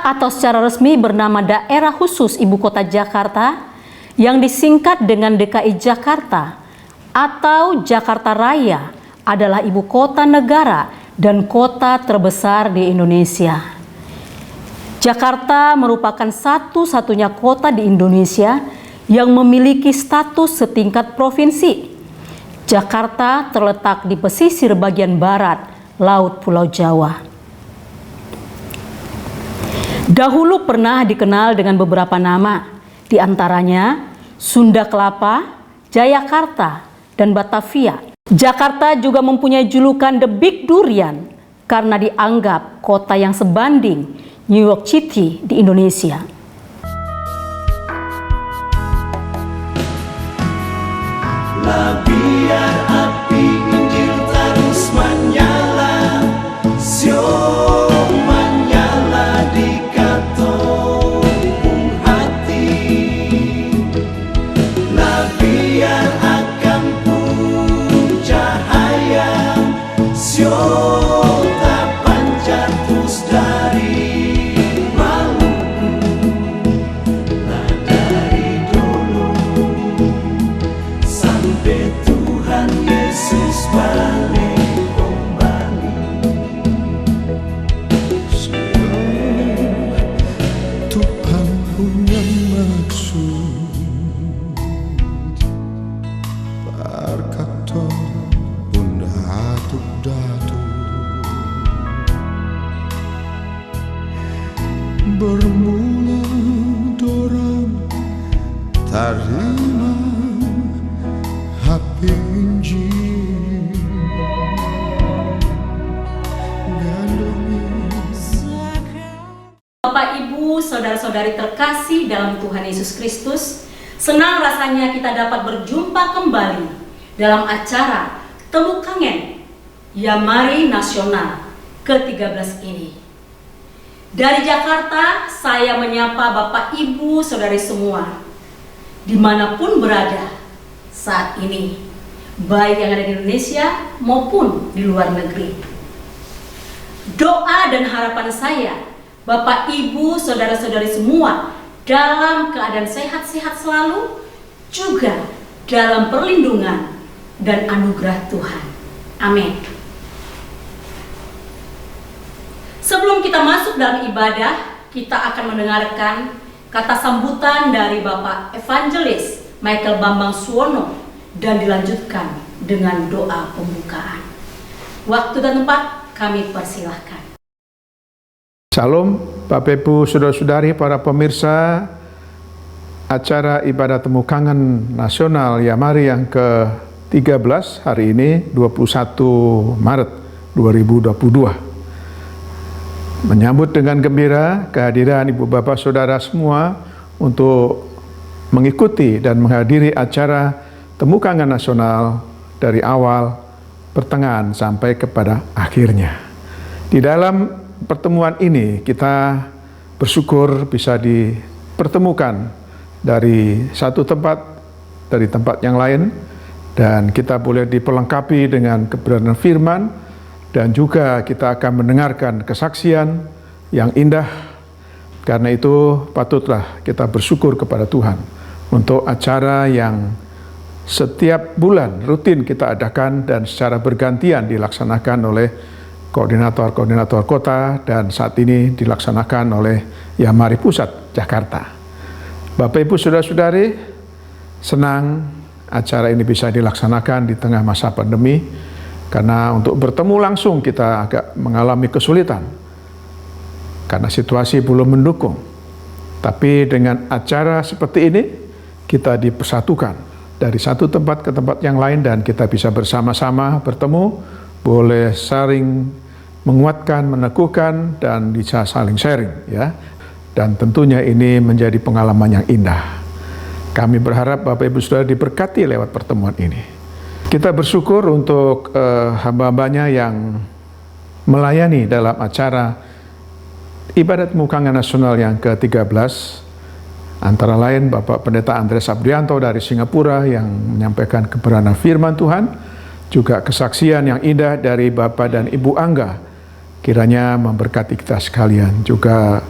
atau secara resmi bernama Daerah Khusus Ibu Kota Jakarta yang disingkat dengan DKI Jakarta atau Jakarta Raya adalah ibu kota negara dan kota terbesar di Indonesia. Jakarta merupakan satu-satunya kota di Indonesia yang memiliki status setingkat provinsi. Jakarta terletak di pesisir bagian barat Laut Pulau Jawa. Dahulu pernah dikenal dengan beberapa nama, di antaranya Sunda Kelapa, Jayakarta, dan Batavia. Jakarta juga mempunyai julukan The Big Durian karena dianggap kota yang sebanding New York City di Indonesia. Biar api Injil terus menyala, siom menyala di katong hati. Biar akan pun cahaya, siom tak pancar terus dari Maluku. Dari dulu sampai Tuhan Yesus balik kembali. Tuhan punya maksud berkata bunda datu bermula dorang terima hati Injil Bapak, Ibu, saudara-saudari terkasih dalam Tuhan Yesus Kristus, senang rasanya kita dapat berjumpa kembali dalam acara Temu Kangen Yamari Nasional ke-13 ini. Dari Jakarta, saya menyapa Bapak, Ibu, saudari semua, dimanapun berada saat ini, baik yang ada di Indonesia maupun di luar negeri. Doa dan harapan saya, Bapak, Ibu, saudara-saudari semua dalam keadaan sehat-sehat selalu, juga dalam perlindungan dan anugerah Tuhan. Amin. Sebelum kita masuk dalam ibadah, kita akan mendengarkan kata sambutan dari Bapak Evangelis Michael Bambang Suwono dan dilanjutkan dengan doa pembukaan. Waktu dan tempat kami persilahkan. Salam Bapak Ibu Saudara-saudari para pemirsa acara ibadah Temu Kangen Nasional Yamari yang ke-13 hari ini 21 Maret 2022. Menyambut dengan gembira kehadiran Ibu Bapak Saudara semua untuk mengikuti dan menghadiri acara Temu Kangen Nasional dari awal, pertengahan sampai kepada akhirnya. Di dalam pertemuan ini kita bersyukur bisa dipertemukan dari satu tempat dari tempat yang lain, dan kita boleh diperlengkapi dengan kebenaran firman, dan juga kita akan mendengarkan kesaksian yang indah. Karena itu patutlah kita bersyukur kepada Tuhan untuk acara yang setiap bulan rutin kita adakan dan secara bergantian dilaksanakan oleh koordinator-koordinator kota, dan saat ini dilaksanakan oleh Yamari Pusat Jakarta. Bapak Ibu Saudara-saudari, senang acara ini bisa dilaksanakan di tengah masa pandemi, karena untuk bertemu langsung kita agak mengalami kesulitan karena situasi belum mendukung. Tapi dengan acara seperti ini kita dipersatukan dari satu tempat ke tempat yang lain, dan kita bisa bersama-sama bertemu, boleh saling menguatkan, meneguhkan, dan bisa saling sharing, ya. Dan tentunya ini menjadi pengalaman yang indah. Kami berharap Bapak Ibu Saudara diberkati lewat pertemuan ini. Kita bersyukur untuk hamba-hambanya yang melayani dalam acara ibadat Temu Kangen Nasional yang ke-13. Antara lain Bapak Pendeta Andres Abrianto dari Singapura yang menyampaikan kebenaran firman Tuhan, juga kesaksian yang indah dari Bapak dan Ibu Angga. Kiranya memberkati kita sekalian. Juga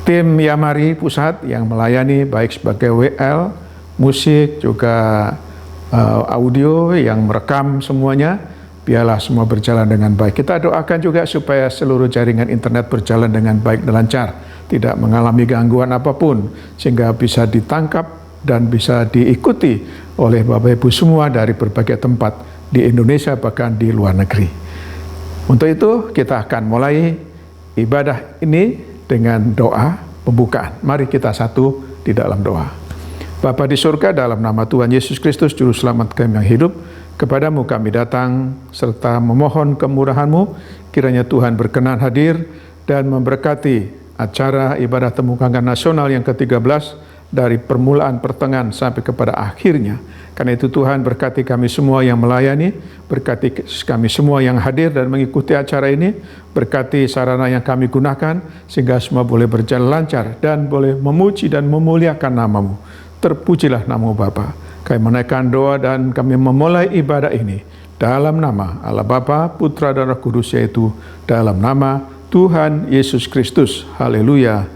tim Yamari Pusat yang melayani baik sebagai WL, musik, juga audio yang merekam semuanya, biarlah semua berjalan dengan baik. Kita doakan juga supaya seluruh jaringan internet berjalan dengan baik dan lancar, tidak mengalami gangguan apapun, sehingga bisa ditangkap dan bisa diikuti oleh Bapak Ibu semua dari berbagai tempat di Indonesia bahkan di luar negeri. Untuk itu kita akan mulai ibadah ini dengan doa pembukaan. Mari kita satu di dalam doa. Bapa di surga, dalam nama Tuhan Yesus Kristus, Juru Selamat kami yang hidup, kepadamu kami datang serta memohon kemurahan-Mu, kiranya Tuhan berkenan hadir dan memberkati acara ibadah temu kangen nasional yang ke-13 dari permulaan, pertengahan sampai kepada akhirnya. Karena itu Tuhan berkati kami semua yang melayani, berkati kami semua yang hadir dan mengikuti acara ini, berkati sarana yang kami gunakan, sehingga semua boleh berjalan lancar dan boleh memuji dan memuliakan nama-Mu. Terpujilah nama Bapa. Kami menaikkan doa dan kami memulai ibadah ini dalam nama Allah Bapa, Putra dan Roh Kudus, yaitu dalam nama Tuhan Yesus Kristus. Haleluya.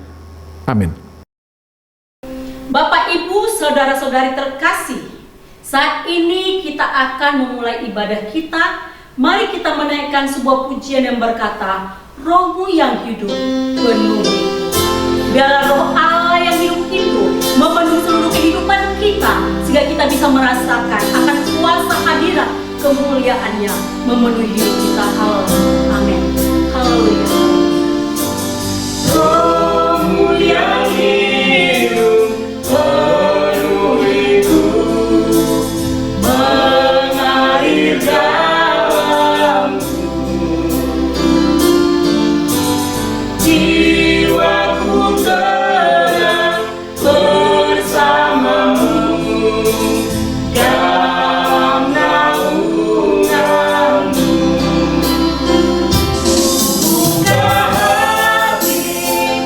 Amin. Bapak, Ibu, saudara-saudari terkasih, saat ini kita akan memulai ibadah kita. Mari kita menaikkan sebuah pujian yang berkata, Roh-Mu yang hidup penuhi. Biarlah Roh Allah yang hidup itu memenuhi seluruh kehidupan kita, sehingga kita bisa merasakan akan kuasa hadirat kemuliaan-Nya memenuhi hidup kita. Amin. Haleluya. Roh-Mu yang hidup penuhiku, mengalir dalamku, jiwaku tenang bersamamu dalam naungan-Mu. Buka hati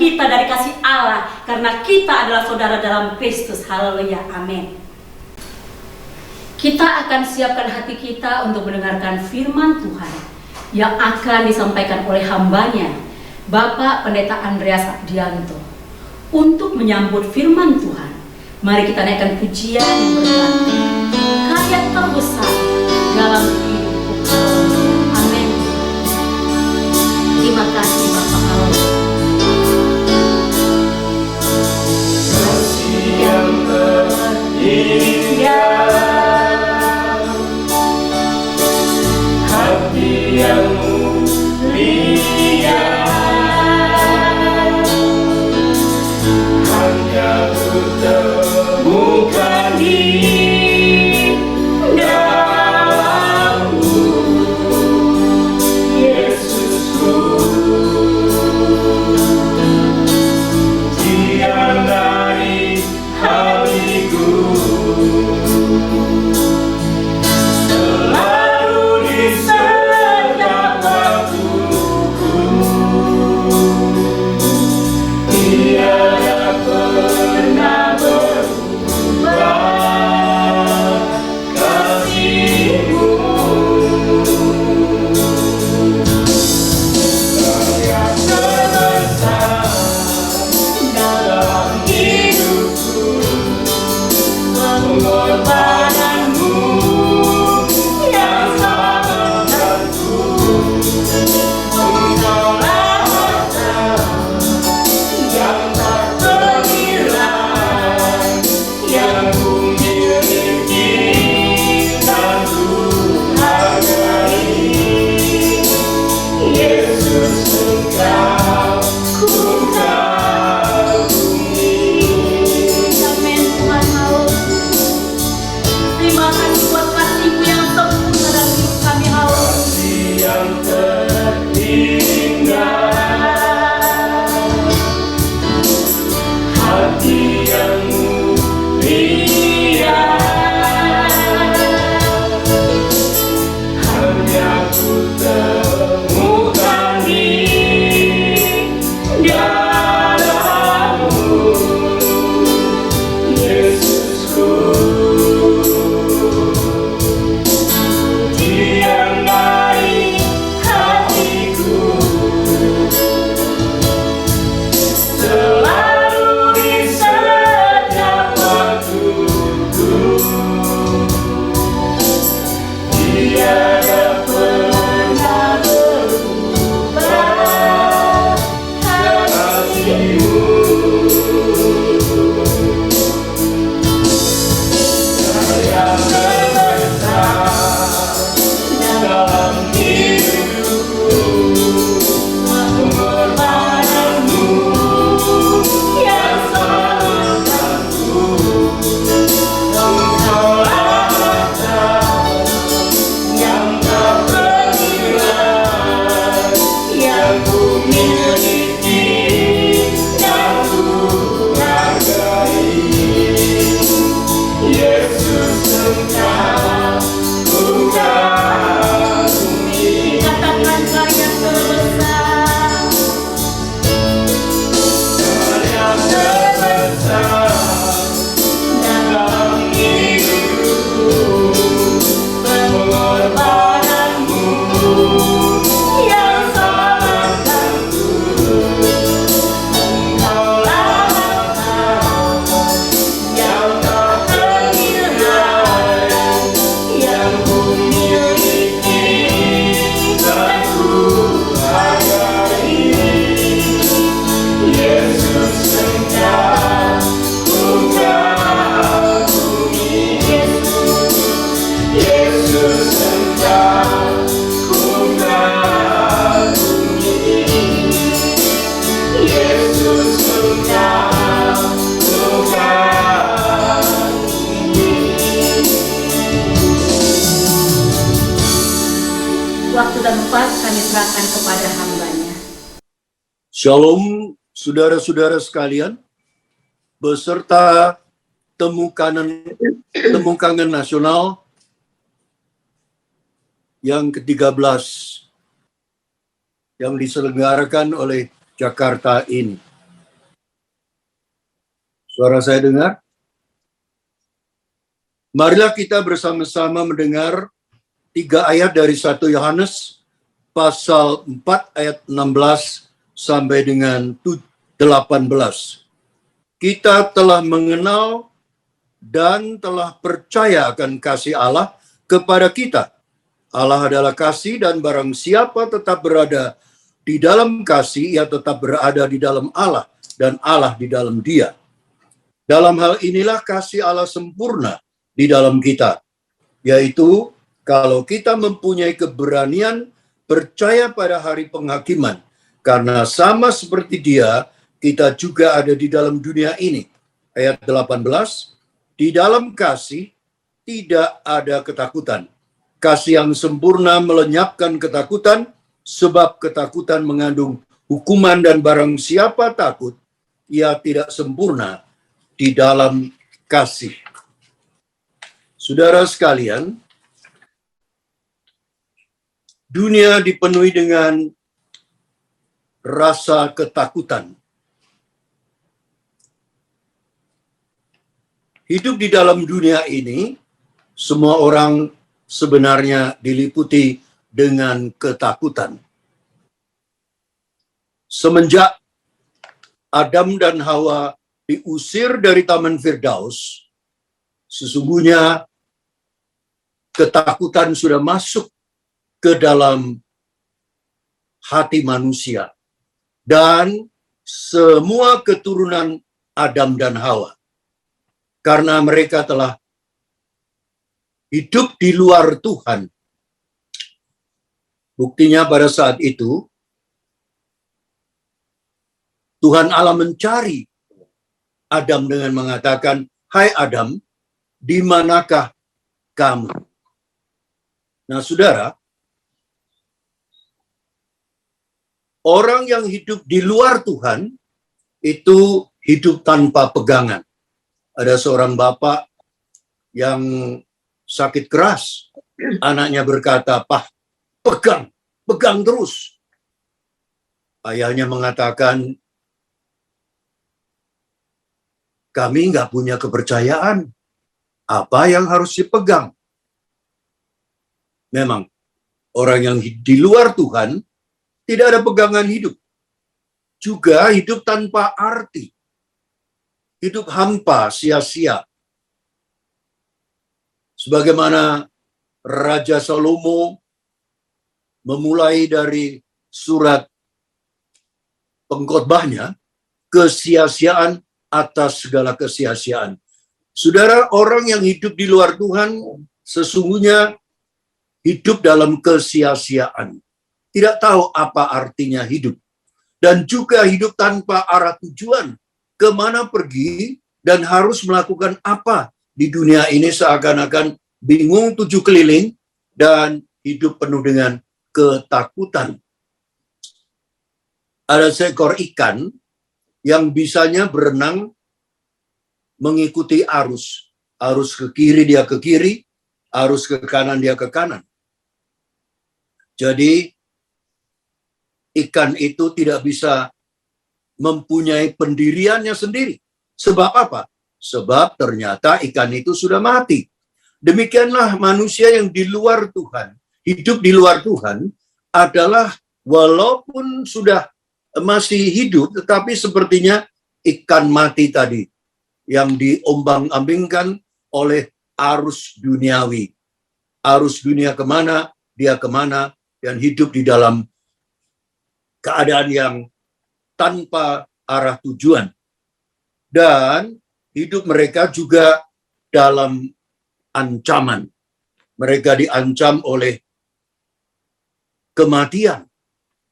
kita dari kasih Allah, karena kita adalah saudara dalam Kristus. Haleluya, amin. Kita akan siapkan hati kita untuk mendengarkan firman Tuhan yang akan disampaikan oleh hambanya, Bapak Pendeta Andreas Abdianto. Untuk menyambut firman Tuhan, mari kita naikkan pujian yang berganti, karya terbesar dalam hidupku. Amin. Terima kasih Bapak Allah. Kasih yang terindah, hati yang mulia, hanya ku temukan di dalam-Mu, Yesusku. Dia dari hatiku, selalu di setiap waktuku. Tiada pernah berubah kasih-Mu. Karya terbesar dalam hidupku, pengorbanan-Mu yang selamatkanku. Engkaulah harta yang tak ternilai, yang ku miliki dan ku hargai. Yesus, Engkau ku kagumi. Amin Tuhan Allah. Terima kasih buat kasih-Mu yang sempurna dalam hidup kami Allah. Kasih yang terindah, hati yang mulia, hanya ku temukan di dalam-Mu, Yesusku. Dia dari hatiku, selalu di setiap waktuku. Tiada pernah berubah kasih-Mu. Karya terbesar dalam hidupku, pengorbanan-Mu yang selamatkanku. Engkaulah harta yang tak ternilai, yang ku miliki dan ku hargai. Yesus, Engkau ku kagumi. Katakan karya terbesar. Karya terbesar dalam hidupku, pengorbanan-Mu yang selamatkanku. Engkaulah harta yang tak ternilai, yang ku miliki dan ku hargai. Yesus, Engkau ku kagumi. Yesus, Engkau ku kagumi. Yesus, Engkau ku kagumi. Waktu dan tempat kami serahkan kepada hambanya. Shalom saudara-saudara sekalian, beserta temu kangen nasional yang ke-13 yang diselenggarakan oleh Jakarta ini. Suara saya dengar? Marilah kita bersama-sama mendengar 3 ayat dari 1 Yohanes pasal 4 ayat 16 sampai dengan 18. Kita telah mengenal dan telah percaya akan kasih Allah kepada kita. Allah adalah kasih, dan barang siapa tetap berada di dalam kasih, ia tetap berada di dalam Allah, dan Allah di dalam dia. Dalam hal inilah kasih Allah sempurna di dalam kita, yaitu kalau kita mempunyai keberanian percaya pada hari penghakiman, karena sama seperti dia, kita juga ada di dalam dunia ini. Ayat 18, di dalam kasih tidak ada ketakutan. Kasih yang sempurna melenyapkan ketakutan, sebab ketakutan mengandung hukuman, dan barang siapa takut, ia tidak sempurna di dalam kasih. Saudara sekalian, dunia dipenuhi dengan rasa ketakutan. Hidup di dalam dunia ini, semua orang sebenarnya diliputi dengan ketakutan. Semenjak Adam dan Hawa diusir dari Taman Firdaus, sesungguhnya ketakutan sudah masuk ke dalam hati manusia dan semua keturunan Adam dan Hawa. Karena mereka telah hidup di luar Tuhan. Buktinya pada saat itu, Tuhan Allah mencari Adam dengan mengatakan, "Hai Adam, di manakah kamu?" Nah, saudara, orang yang hidup di luar Tuhan itu hidup tanpa pegangan. Ada seorang bapak yang sakit keras. Anaknya berkata, "Pak, pegang terus." Ayahnya mengatakan, "Kami nggak punya kepercayaan. Apa yang harus dipegang?" Memang, orang yang di luar Tuhan tidak ada pegangan hidup. Juga hidup tanpa arti. Hidup hampa, sia-sia. Sebagaimana Raja Salomo memulai dari surat pengkhotbahnya, kesia-siaan atas segala kesia-siaan. Saudara, orang yang hidup di luar Tuhan sesungguhnya hidup dalam kesia-siaan. Tidak tahu apa artinya hidup. Dan juga hidup tanpa arah tujuan. Kemana pergi dan harus melakukan apa di dunia ini, seakan-akan bingung 7 keliling dan hidup penuh dengan ketakutan. Ada seekor ikan yang bisanya berenang mengikuti arus. Arus ke kiri dia ke kiri, arus ke kanan dia ke kanan. Jadi ikan itu tidak bisa mempunyai pendiriannya sendiri. Sebab apa? Sebab ternyata ikan itu sudah mati. Demikianlah manusia yang di luar Tuhan, hidup di luar Tuhan, adalah walaupun sudah masih hidup, tetapi sepertinya ikan mati tadi, yang diombang-ambingkan oleh arus duniawi. Arus dunia kemana, dia kemana, dan hidup di dalam keadaan yang tanpa arah tujuan. Dan hidup mereka juga dalam ancaman. Mereka diancam oleh kematian.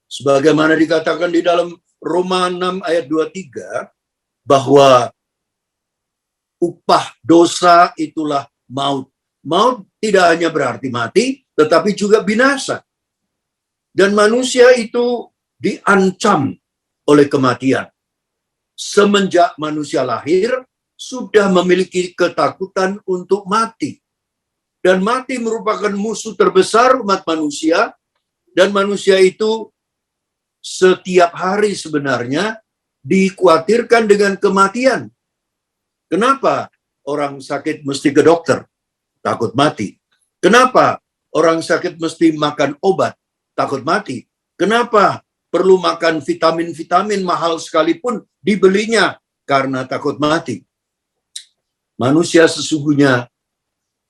Sebagaimana dikatakan di dalam Roma 6 ayat 23, bahwa upah dosa itulah maut. Maut tidak hanya berarti mati, tetapi juga binasa. Dan manusia itu diancam oleh kematian. Semenjak manusia lahir, sudah memiliki ketakutan untuk mati. Dan mati merupakan musuh terbesar umat manusia, dan manusia itu setiap hari sebenarnya dikhawatirkan dengan kematian. Kenapa orang sakit mesti ke dokter? Takut mati. Kenapa orang sakit mesti makan obat? Takut mati. Kenapa perlu makan vitamin-vitamin mahal sekalipun dibelinya? Karena takut mati. Manusia sesungguhnya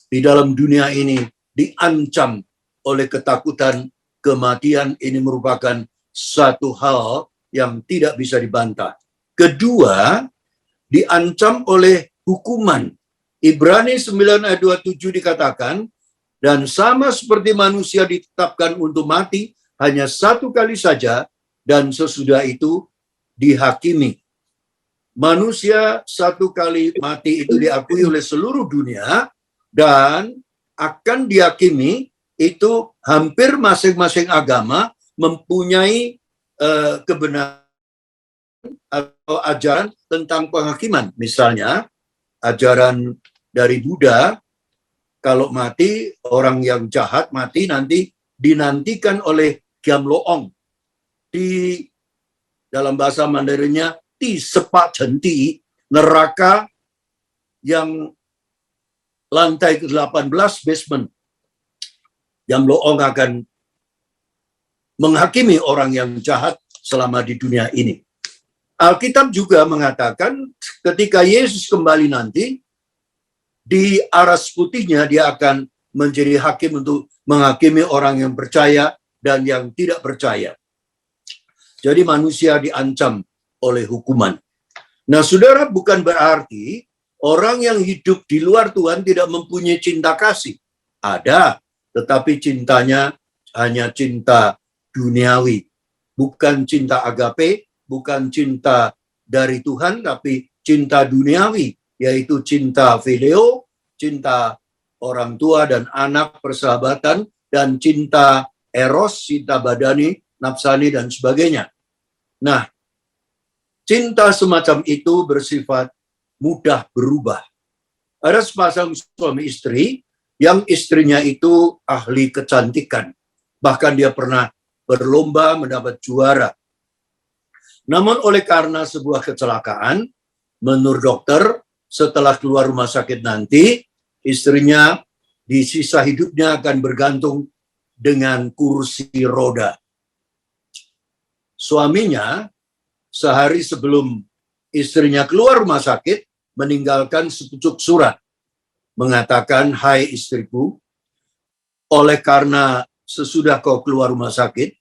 di dalam dunia ini diancam oleh ketakutan kematian. Ini merupakan satu hal yang tidak bisa dibantah. Kedua, diancam oleh hukuman. Ibrani 9 ayat 27 dikatakan, dan sama seperti manusia ditetapkan untuk mati hanya satu kali saja, dan sesudah itu dihakimi. Manusia satu kali mati itu diakui oleh seluruh dunia, dan akan dihakimi itu hampir masing-masing agama mempunyai kebenaran atau ajaran tentang penghakiman. Misalnya, ajaran dari Buddha, kalau mati, orang yang jahat mati nanti dinantikan oleh Giam Loong. Di dalam bahasa Mandarinnya, di sepak jenti, neraka yang lantai ke-18 basement. Giam Loong akan menghakimi orang yang jahat selama di dunia ini. Alkitab juga mengatakan ketika Yesus kembali nanti, di aras putihnya dia akan menjadi hakim untuk menghakimi orang yang percaya dan yang tidak percaya. Jadi manusia diancam oleh hukuman. Nah, saudara, bukan berarti orang yang hidup di luar Tuhan tidak mempunyai cinta kasih. Ada, tetapi cintanya hanya cinta duniawi. Bukan cinta agape, bukan cinta dari Tuhan, tapi cinta duniawi, yaitu cinta fileo, cinta orang tua dan anak, persahabatan, dan cinta eros, cinta badani, nafsani, dan sebagainya. Nah, cinta semacam itu bersifat mudah berubah. Ada sepasang suami istri yang istrinya itu ahli kecantikan. Bahkan dia pernah berlomba mendapat juara. Namun oleh karena sebuah kecelakaan, menurut dokter, setelah keluar rumah sakit nanti, istrinya di sisa hidupnya akan bergantung dengan kursi roda. Suaminya, sehari sebelum istrinya keluar rumah sakit, meninggalkan sepucuk surat. Mengatakan, hai istriku, oleh karena sesudah kau keluar rumah sakit,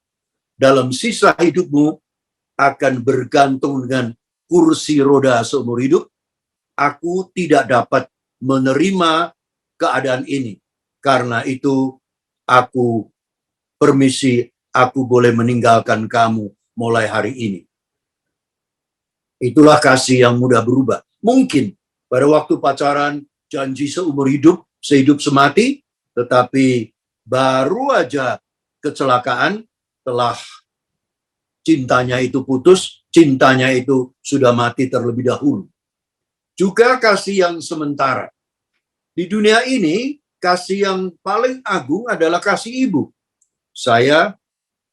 dalam sisa hidupmu, akan bergantung dengan kursi roda seumur hidup, aku tidak dapat menerima keadaan ini. Karena itu, aku permisi, aku boleh meninggalkan kamu mulai hari ini. Itulah kasih yang mudah berubah. Mungkin pada waktu pacaran, janji seumur hidup, sehidup semati, tetapi baru aja kecelakaan, telah cintanya itu putus, cintanya itu sudah mati terlebih dahulu. Juga kasih yang sementara. Di dunia ini, kasih yang paling agung adalah kasih ibu. Saya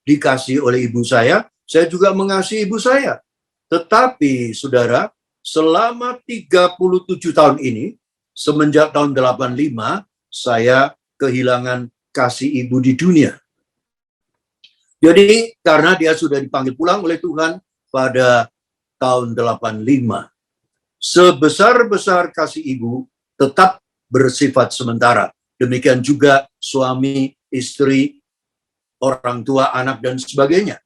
dikasih oleh ibu saya juga mengasihi ibu saya. Tetapi, saudara, selama 37 tahun ini, semenjak tahun 85, saya kehilangan kasih ibu di dunia. Jadi karena dia sudah dipanggil pulang oleh Tuhan pada tahun 85. Sebesar-besar kasih ibu tetap bersifat sementara. Demikian juga suami, istri, orang tua, anak, dan sebagainya.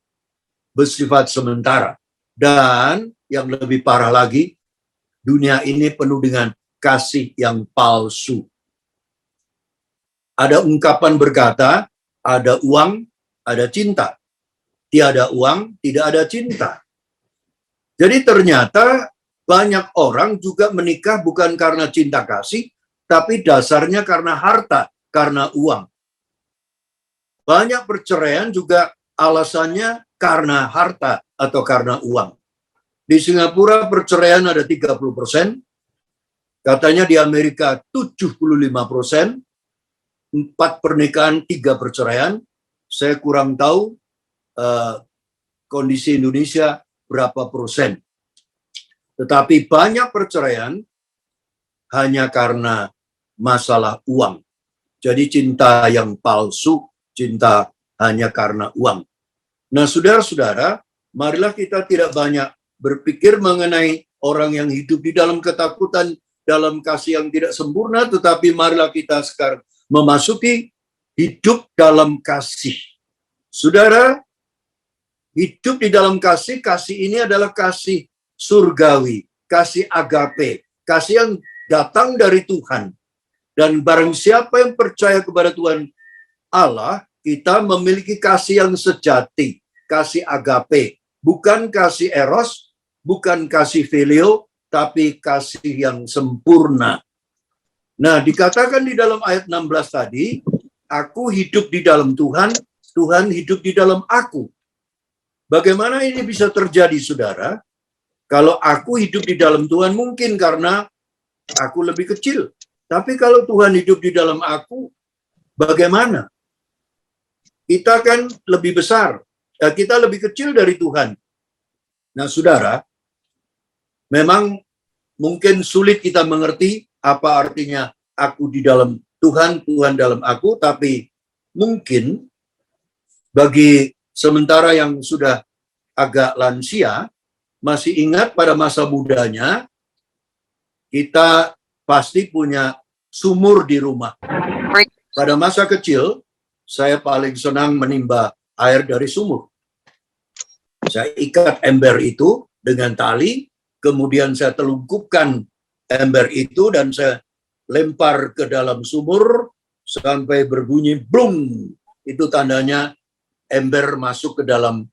Bersifat sementara. Dan yang lebih parah lagi, dunia ini penuh dengan kasih yang palsu. Ada ungkapan berkata, ada uang, ada cinta. Tiada uang, tidak ada cinta. Jadi ternyata banyak orang juga menikah bukan karena cinta kasih, tapi dasarnya karena harta, karena uang. Banyak perceraian juga alasannya karena harta atau karena uang. Di Singapura perceraian ada 30%, katanya di Amerika 75%, 4 pernikahan, 3 perceraian. Saya kurang tahu kondisi Indonesia berapa persen. Tetapi banyak perceraian hanya karena masalah uang. Jadi cinta yang palsu, cinta hanya karena uang. Nah, saudara-saudara, marilah kita tidak banyak berpikir mengenai orang yang hidup di dalam ketakutan, dalam kasih yang tidak sempurna, tetapi marilah kita sekarang memasuki hidup dalam kasih. Saudara, hidup di dalam kasih, kasih ini adalah kasih surgawi, kasih agape, kasih yang datang dari Tuhan. Dan barang siapa yang percaya kepada Tuhan Allah, kita memiliki kasih yang sejati, kasih agape, bukan kasih eros, bukan kasih filio, tapi kasih yang sempurna. Nah, dikatakan di dalam ayat 16 tadi, aku hidup di dalam Tuhan, Tuhan hidup di dalam aku. Bagaimana ini bisa terjadi, saudara? Kalau aku hidup di dalam Tuhan, mungkin karena aku lebih kecil. Tapi kalau Tuhan hidup di dalam aku, bagaimana? Kita kan lebih besar, kita lebih kecil dari Tuhan. Nah, saudara, memang mungkin sulit kita mengerti apa artinya aku di dalam Tuhan, Tuhan dalam aku, tapi mungkin bagi sementara yang sudah agak lansia, masih ingat pada masa mudanya, kita pasti punya sumur di rumah. Pada masa kecil, saya paling senang menimba air dari sumur. Saya ikat ember itu dengan tali, kemudian saya telungkupkan ember itu dan saya lempar ke dalam sumur sampai berbunyi blung. Itu tandanya ember masuk ke dalam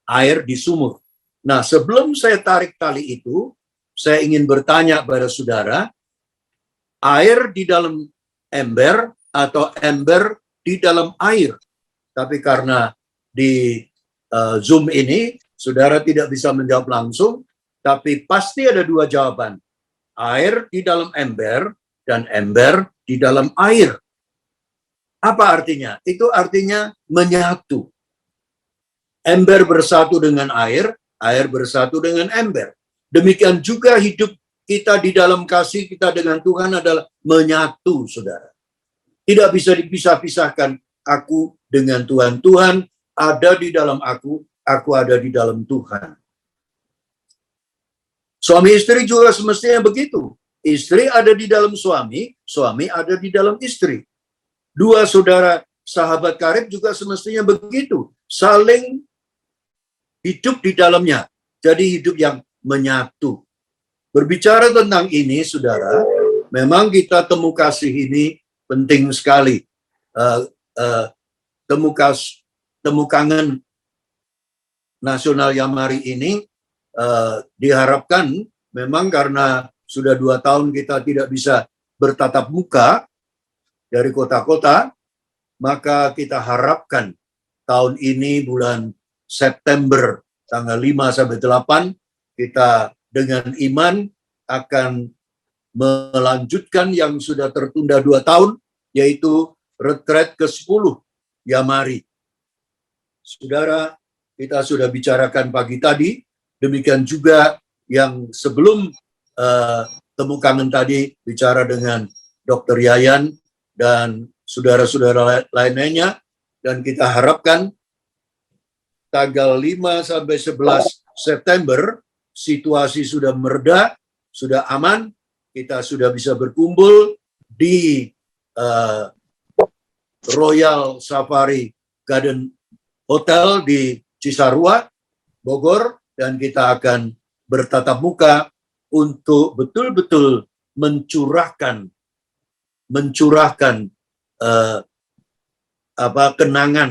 air di sumur. Nah, sebelum saya tarik tali itu, saya ingin bertanya pada saudara, air di dalam ember atau ember di dalam air? Tapi karena di Zoom ini, saudara tidak bisa menjawab langsung, tapi pasti ada dua jawaban. Air di dalam ember dan ember di dalam air. Apa artinya? Itu artinya menyatu. Ember bersatu dengan air, air bersatu dengan ember. Demikian juga hidup kita di dalam kasih kita dengan Tuhan adalah menyatu, saudara. Tidak bisa dipisah-pisahkan aku dengan Tuhan. Tuhan ada di dalam aku ada di dalam Tuhan. Suami istri juga semestinya begitu. Istri ada di dalam suami, suami ada di dalam istri. Dua saudara sahabat karib juga semestinya begitu. Saling hidup di dalamnya. Jadi hidup yang menyatu. Berbicara tentang ini, saudara, memang kita temu kasih ini penting sekali. Temu kangen nasional Yamari ini diharapkan memang karena sudah 2 tahun kita tidak bisa bertatap muka dari kota-kota, maka kita harapkan tahun ini bulan September tanggal 5 sampai 8 kita dengan iman akan melanjutkan yang sudah tertunda 2 tahun, yaitu retret ke-10 Yamari. Saudara, kita sudah bicarakan pagi tadi, demikian juga yang sebelum temu kangen tadi bicara dengan Dr. Yayan dan saudara-saudara lainnya, dan kita harapkan tanggal 5 sampai 11 September situasi sudah mereda, sudah aman, kita sudah bisa berkumpul di Royal Safari Garden Hotel di Cisarua, Bogor, dan kita akan bertatap muka untuk betul-betul mencurahkan kenangan,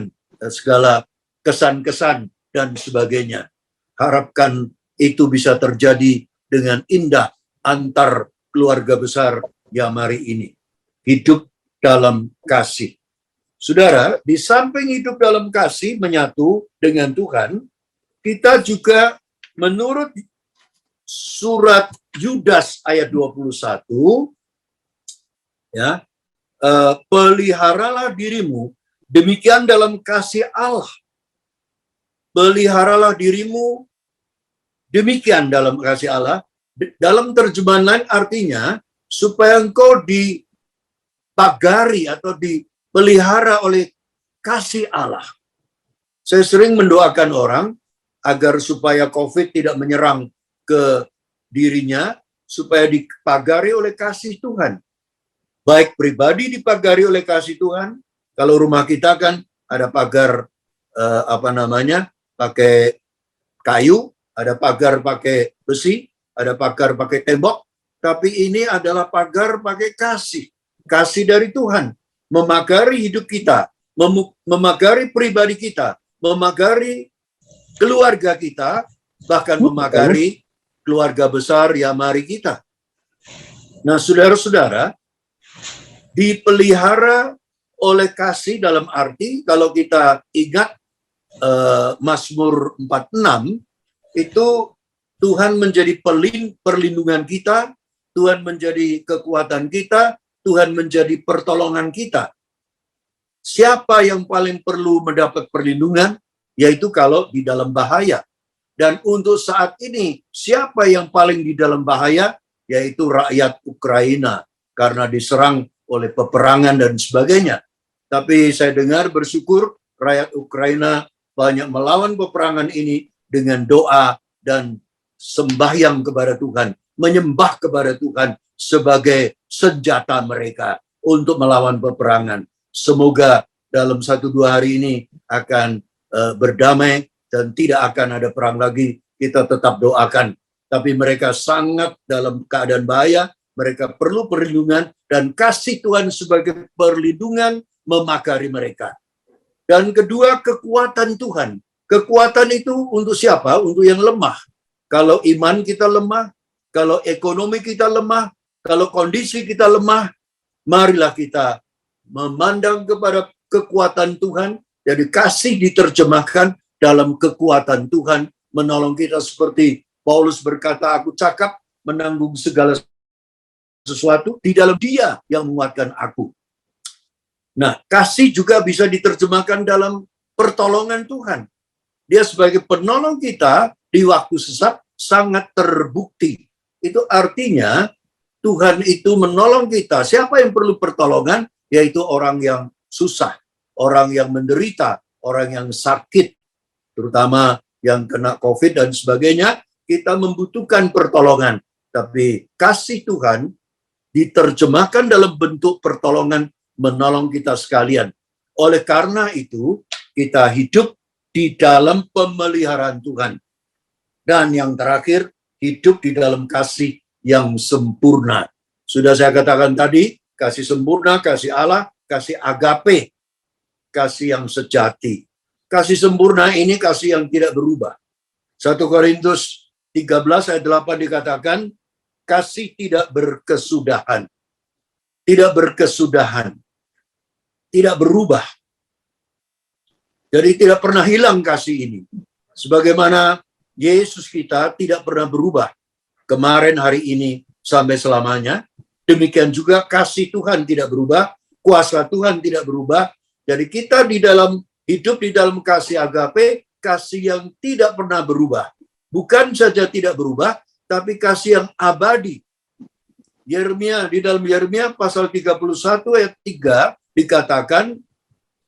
segala kesan-kesan dan sebagainya. Harapkan itu bisa terjadi dengan indah antar keluarga besar Yamari ini. Hidup dalam kasih. Saudara, di samping hidup dalam kasih menyatu dengan Tuhan, kita juga menurut surat Yudas ayat 21, ya, peliharalah dirimu demikian dalam kasih Allah. Peliharalah dirimu demikian dalam kasih Allah. Dalam terjemahan lain artinya, supaya engkau dipagari atau dipelihara oleh kasih Allah. Saya sering mendoakan orang agar supaya COVID tidak menyerang ke dirinya, supaya dipagari oleh kasih Tuhan. Baik pribadi dipagari oleh kasih Tuhan. Kalau rumah kita kan ada pagar pakai kayu, ada pagar pakai besi, ada pagar pakai tembok. Tapi ini adalah pagar pakai kasih. Kasih dari Tuhan. Memagari hidup kita, memagari pribadi kita, memagari keluarga kita, bahkan memagari keluarga besar Yamari kita. Nah, saudara-saudara, dipelihara oleh kasih dalam arti, kalau kita ingat Mazmur 46, itu Tuhan menjadi perlindungan kita, Tuhan menjadi kekuatan kita, Tuhan menjadi pertolongan kita. Siapa yang paling perlu mendapat perlindungan? Yaitu kalau di dalam bahaya. Dan untuk saat ini, siapa yang paling di dalam bahaya? Yaitu rakyat Ukraina. Karena diserang oleh peperangan dan sebagainya. Tapi saya dengar bersyukur rakyat Ukraina banyak melawan peperangan ini dengan doa dan sembahyang kepada Tuhan. Menyembah kepada Tuhan sebagai senjata mereka untuk melawan peperangan. Semoga dalam 1-2 hari ini akan berdamai dan tidak akan ada perang lagi. Kita tetap doakan. Tapi mereka sangat dalam keadaan bahaya. Mereka perlu perlindungan dan kasih Tuhan sebagai perlindungan memagari mereka. Dan kedua, kekuatan Tuhan. Kekuatan itu untuk siapa? Untuk yang lemah. Kalau iman kita lemah, kalau ekonomi kita lemah, kalau kondisi kita lemah, marilah kita memandang kepada kekuatan Tuhan. Jadi kasih diterjemahkan dalam kekuatan Tuhan menolong kita, seperti Paulus berkata, aku cakap menanggung segala sesuatu di dalam Dia yang menguatkan aku. Nah, kasih juga bisa diterjemahkan dalam pertolongan Tuhan. Dia sebagai penolong kita di waktu sesat sangat terbukti. Itu artinya Tuhan itu menolong kita. Siapa yang perlu pertolongan? Yaitu orang yang susah, orang yang menderita, orang yang sakit, terutama yang kena COVID dan sebagainya. Kita membutuhkan pertolongan. Tapi kasih Tuhan diterjemahkan dalam bentuk pertolongan menolong kita sekalian. Oleh karena itu, kita hidup di dalam pemeliharaan Tuhan. Dan yang terakhir, hidup di dalam kasih yang sempurna. Sudah saya katakan tadi, kasih sempurna, kasih Allah, kasih agape, kasih yang sejati. Kasih sempurna ini kasih yang tidak berubah. 1 Korintus 13 ayat 8 dikatakan, kasih tidak berkesudahan. Tidak berkesudahan. Tidak berubah. Jadi tidak pernah hilang kasih ini. Sebagaimana Yesus kita tidak pernah berubah. Kemarin, hari ini, sampai selamanya. Demikian juga kasih Tuhan tidak berubah. Kuasa Tuhan tidak berubah. Jadi kita hidup di dalam kasih agape, kasih yang tidak pernah berubah. Bukan saja tidak berubah, tapi kasih yang abadi. Di dalam Yeremia pasal 31 ayat 3 dikatakan,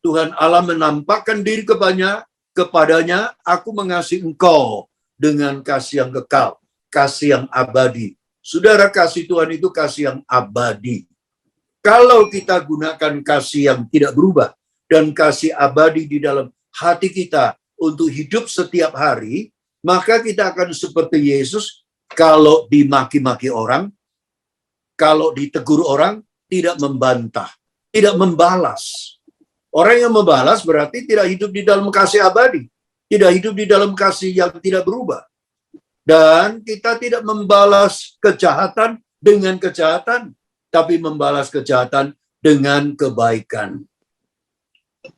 Tuhan Allah menampakkan diri kepadanya, aku mengasihi engkau dengan kasih yang kekal, kasih yang abadi. Saudara, kasih Tuhan itu kasih yang abadi. Kalau kita gunakan kasih yang tidak berubah dan kasih abadi di dalam hati kita untuk hidup setiap hari, maka kita akan seperti Yesus. Kalau dimaki-maki orang, kalau ditegur orang, tidak membantah, tidak membalas. Orang yang membalas berarti tidak hidup di dalam kasih abadi, tidak hidup di dalam kasih yang tidak berubah. Dan kita tidak membalas kejahatan dengan kejahatan, tapi membalas kejahatan dengan kebaikan.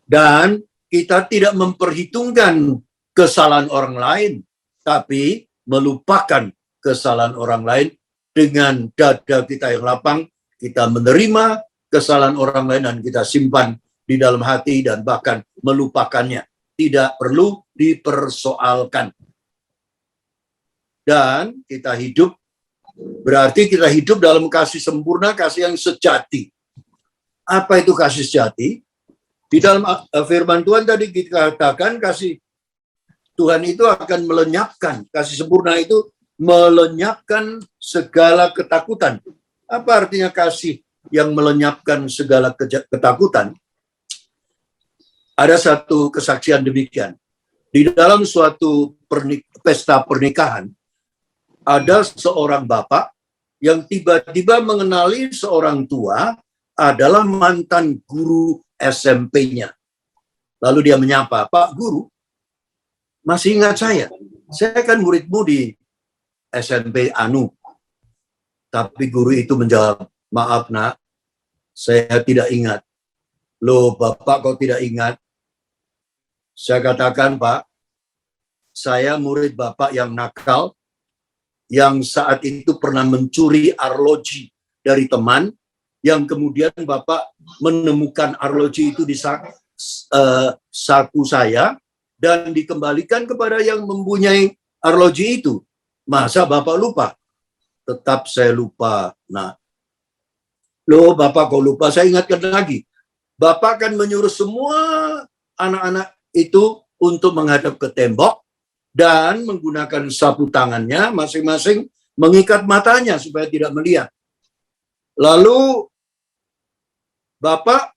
Dan kita tidak memperhitungkan kesalahan orang lain, tapi melupakan kesalahan orang lain. Dengan dada kita yang lapang, kita menerima kesalahan orang lain dan kita simpan di dalam hati dan bahkan melupakannya. Tidak perlu dipersoalkan. Dan kita hidup Berarti kita hidup dalam kasih sempurna, kasih yang sejati. Apa itu kasih sejati? Di dalam firman Tuhan tadi kita katakan kasih Tuhan itu akan melenyapkan, kasih sempurna itu melenyapkan segala ketakutan. Apa artinya kasih yang melenyapkan segala ketakutan? Ada satu kesaksian demikian. Di dalam suatu pesta pernikahan, ada seorang bapak yang tiba-tiba mengenali seorang tua adalah mantan guru SMP-nya. Lalu dia menyapa, "Pak Guru, masih ingat saya? Saya kan muridmu di SMP Anu." Tapi guru itu menjawab, "Maaf nak, saya tidak ingat." "Loh Bapak kok tidak ingat?" Saya katakan, "Pak, saya murid Bapak yang nakal, yang saat itu pernah mencuri arloji dari teman, yang kemudian Bapak menemukan arloji itu di saku saya, dan dikembalikan kepada yang mempunyai arloji itu. Masa Bapak lupa?" "Tetap saya lupa, nak." "Loh Bapak kok lupa? Saya ingatkan lagi. Bapak kan menyuruh semua anak-anak itu untuk menghadap ke tembok dan menggunakan sapu tangannya masing-masing mengikat matanya supaya tidak melihat. Lalu Bapak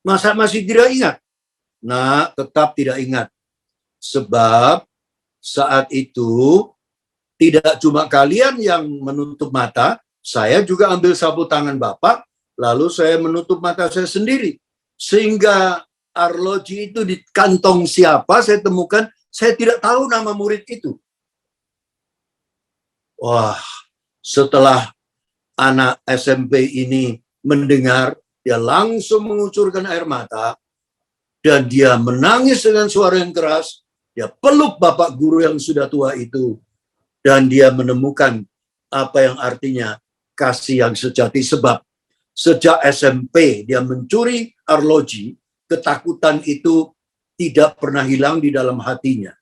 masa masih tidak ingat?" "Nah, tetap tidak ingat. Sebab saat itu tidak cuma kalian yang menutup mata, saya juga ambil sapu tangan Bapak, lalu saya menutup mata saya sendiri. Sehingga arloji itu di kantong siapa saya temukan, saya tidak tahu nama murid itu." Wah, setelah anak SMP ini mendengar, dia langsung mengucurkan air mata, dan dia menangis dengan suara yang keras. Dia peluk bapak guru yang sudah tua itu, dan dia menemukan apa yang artinya kasih yang sejati. Sebab sejak SMP dia mencuri arloji, ketakutan itu tidak pernah hilang di dalam hatinya.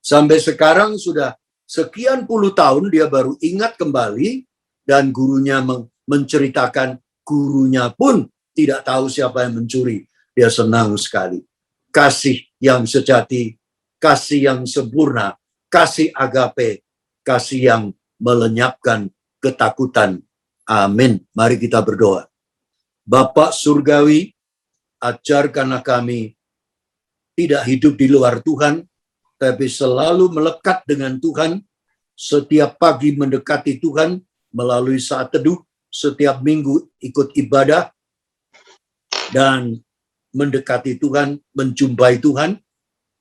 Sampai sekarang sudah sekian puluh tahun dia baru ingat kembali, dan gurunya menceritakan gurunya pun tidak tahu siapa yang mencuri. Dia senang sekali. Kasih yang sejati, kasih yang sempurna, kasih agape, kasih yang melenyapkan ketakutan. Amin. Mari kita berdoa. Bapa Surgawi, ajarkanlah kami tidak hidup di luar Tuhan, tapi selalu melekat dengan Tuhan, setiap pagi mendekati Tuhan melalui saat teduh, setiap minggu ikut ibadah, dan mendekati Tuhan, menjumpai Tuhan,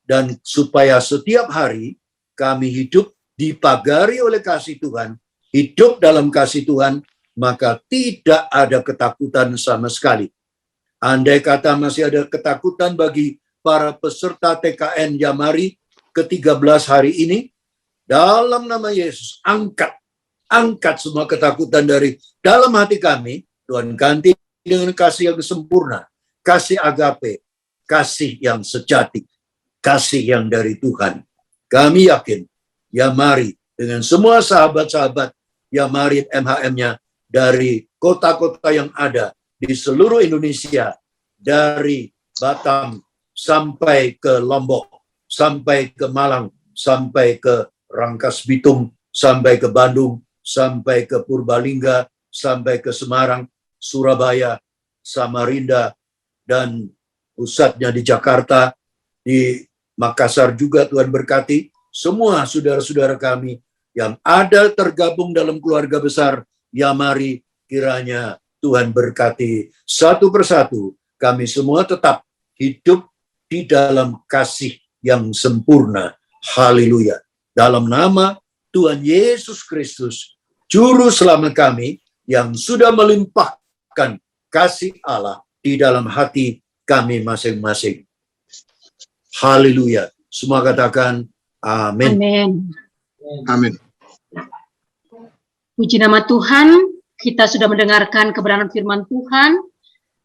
dan supaya setiap hari kami hidup dipagari oleh kasih Tuhan, hidup dalam kasih Tuhan, maka tidak ada ketakutan sama sekali. Andai kata masih ada ketakutan bagi para peserta TKN Yamari ke-13 hari ini, dalam nama Yesus, angkat semua ketakutan dari dalam hati kami. Tuhan ganti dengan kasih yang sempurna, kasih agape, kasih yang sejati, kasih yang dari Tuhan. Kami yakin Yamari dengan semua sahabat-sahabat Yamari MHM-nya dari kota-kota yang ada di seluruh Indonesia, dari Batam sampai ke Lombok, sampai ke Malang, sampai ke Rangkas Bitung, sampai ke Bandung, sampai ke Purbalingga, sampai ke Semarang, Surabaya, Samarinda, dan pusatnya di Jakarta, di Makassar juga Tuhan berkati. Semua saudara-saudara kami yang ada tergabung dalam keluarga besar Yamari, kiranya Tuhan berkati satu persatu. Kami semua tetap hidup di dalam kasih yang sempurna. Haleluya. Dalam nama Tuhan Yesus Kristus, Juru Selamat kami, yang sudah melimpahkan kasih Allah di dalam hati kami masing-masing. Haleluya. Semua katakan amin. Amin. Amin. Puji nama Tuhan, kita sudah mendengarkan kebenaran firman Tuhan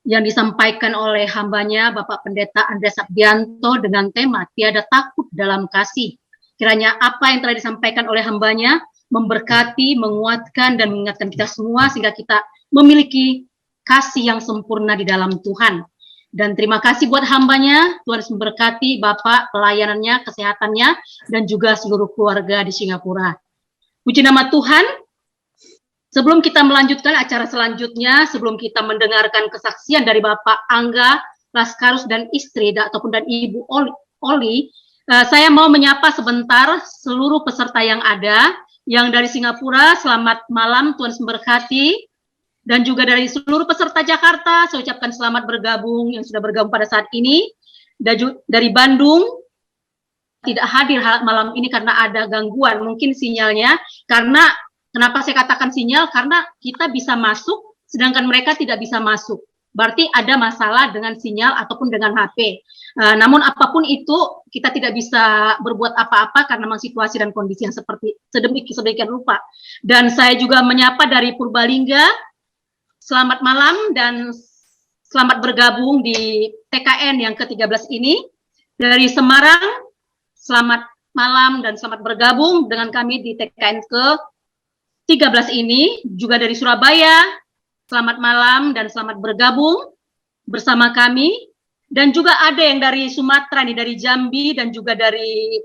yang disampaikan oleh hambanya Bapak Pendeta Andreas Sabdianto dengan tema tiada takut dalam kasih. Kiranya apa yang telah disampaikan oleh hambanya memberkati, menguatkan, dan mengingatkan kita semua sehingga kita memiliki kasih yang sempurna di dalam Tuhan. Dan terima kasih buat hambanya, Tuhan memberkati Bapak, pelayanannya, kesehatannya, dan juga seluruh keluarga di Singapura. Puji nama Tuhan. Sebelum kita melanjutkan acara selanjutnya, sebelum kita mendengarkan kesaksian dari Bapak Angga Laskarus dan istri ataupun dan Ibu Oli, saya mau menyapa sebentar seluruh peserta yang ada, yang dari Singapura. Selamat malam, Tuhan memberkati. Dan juga dari seluruh peserta Jakarta, saya ucapkan selamat bergabung yang sudah bergabung pada saat ini. Dan dari Bandung, tidak hadir malam ini karena ada gangguan, mungkin sinyalnya, karena kenapa saya katakan sinyal? Karena kita bisa masuk, sedangkan mereka tidak bisa masuk. Berarti ada masalah dengan sinyal ataupun dengan HP. Namun apapun itu, kita tidak bisa berbuat apa-apa karena memang situasi dan kondisi yang sedemikian rupa. Dan saya juga menyapa dari Purbalingga, selamat malam dan selamat bergabung di TKN yang ke-13 ini. Dari Semarang, selamat malam dan selamat bergabung dengan kami di TKN ke-13 ini. Juga dari Surabaya, selamat malam dan selamat bergabung bersama kami. Dan juga ada yang dari Sumatera nih, dari Jambi dan juga dari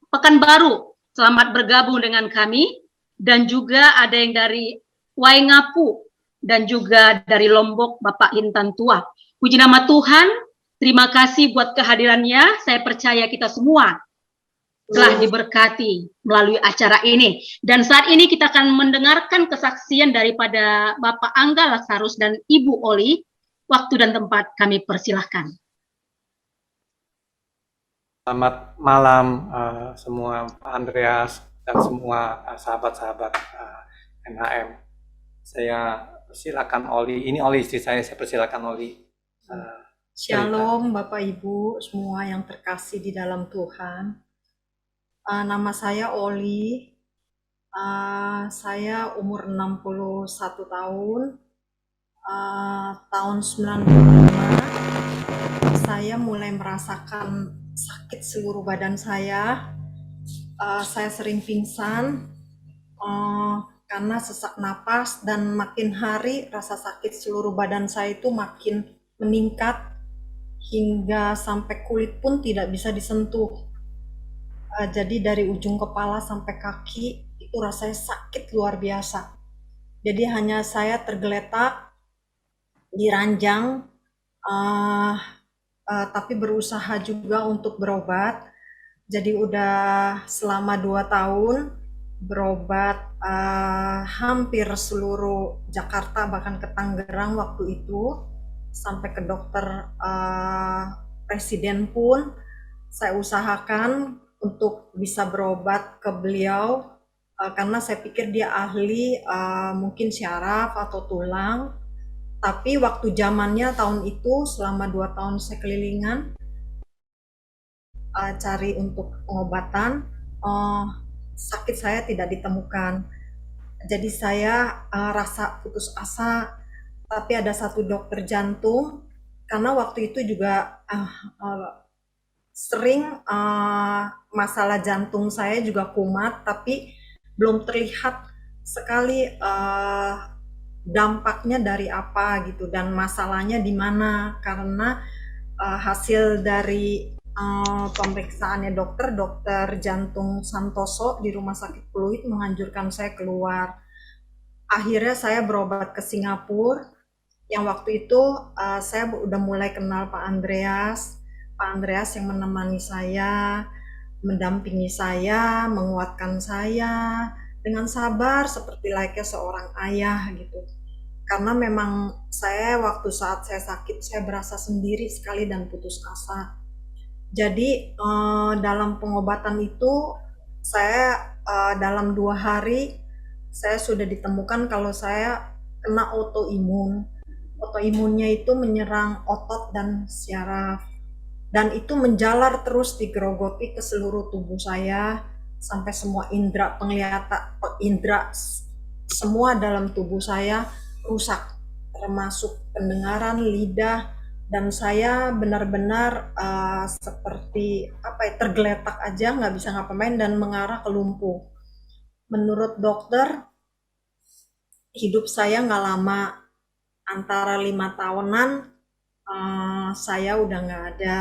Pekanbaru, selamat bergabung dengan kami. Dan juga ada yang dari Waingapu dan juga dari Lombok, Bapak Intan Tua. Puji nama Tuhan, terima kasih buat kehadirannya. Saya percaya kita semua telah diberkati melalui acara ini. Dan saat ini kita akan mendengarkan kesaksian daripada Bapak Angga Laskarus dan Ibu Oli. Waktu dan tempat kami persilahkan. Selamat malam semua, Pak Andreas dan semua sahabat-sahabat NHM. Saya persilakan Oli. Ini Oli istri saya persilakan Oli. Shalom Bapak Ibu semua yang terkasih di dalam Tuhan. Nama saya Oli. Saya umur 61 tahun. Tahun 95 saya mulai merasakan sakit seluruh badan saya. Saya sering pingsan karena sesak napas, dan makin hari rasa sakit seluruh badan saya itu makin meningkat hingga sampai kulit pun tidak bisa disentuh. Jadi dari ujung kepala sampai kaki itu rasanya sakit luar biasa. Jadi hanya saya tergeletak di ranjang, tapi berusaha juga untuk berobat. Jadi udah selama 2 tahun berobat hampir seluruh Jakarta, bahkan ke Tangerang waktu itu, sampai ke dokter presiden pun saya usahakan untuk bisa berobat ke beliau, karena saya pikir dia ahli mungkin syaraf atau tulang. Tapi waktu zamannya tahun itu selama 2 tahun saya kelilingan cari untuk pengobatan, sakit saya tidak ditemukan. Jadi saya rasa putus asa. Tapi ada satu dokter jantung, karena waktu itu juga sering masalah jantung saya juga kumat, tapi belum terlihat sekali dampaknya dari apa gitu dan masalahnya di mana, karena hasil dari pemeriksaannya dokter jantung Santoso di Rumah Sakit Pluit menganjurkan saya keluar. Akhirnya saya berobat ke Singapura, yang waktu itu saya udah mulai kenal Pak Andreas yang menemani saya, mendampingi saya, menguatkan saya dengan sabar seperti layaknya seorang ayah gitu. Karena memang saya waktu saat saya sakit saya berasa sendiri sekali dan putus asa. Jadi dalam pengobatan itu saya dalam 2 hari saya sudah ditemukan kalau saya kena autoimun. Autoimunnya itu menyerang otot dan syaraf, dan itu menjalar terus digerogoti ke seluruh tubuh saya sampai semua indera penglihatan, semua dalam tubuh saya rusak, termasuk pendengaran, lidah, dan saya benar-benar seperti tergeletak aja, nggak bisa ngapa-ngapain dan mengarah ke lumpuh. menurut dokter hidup saya nggak lama, antara 5 tahunan saya udah nggak ada.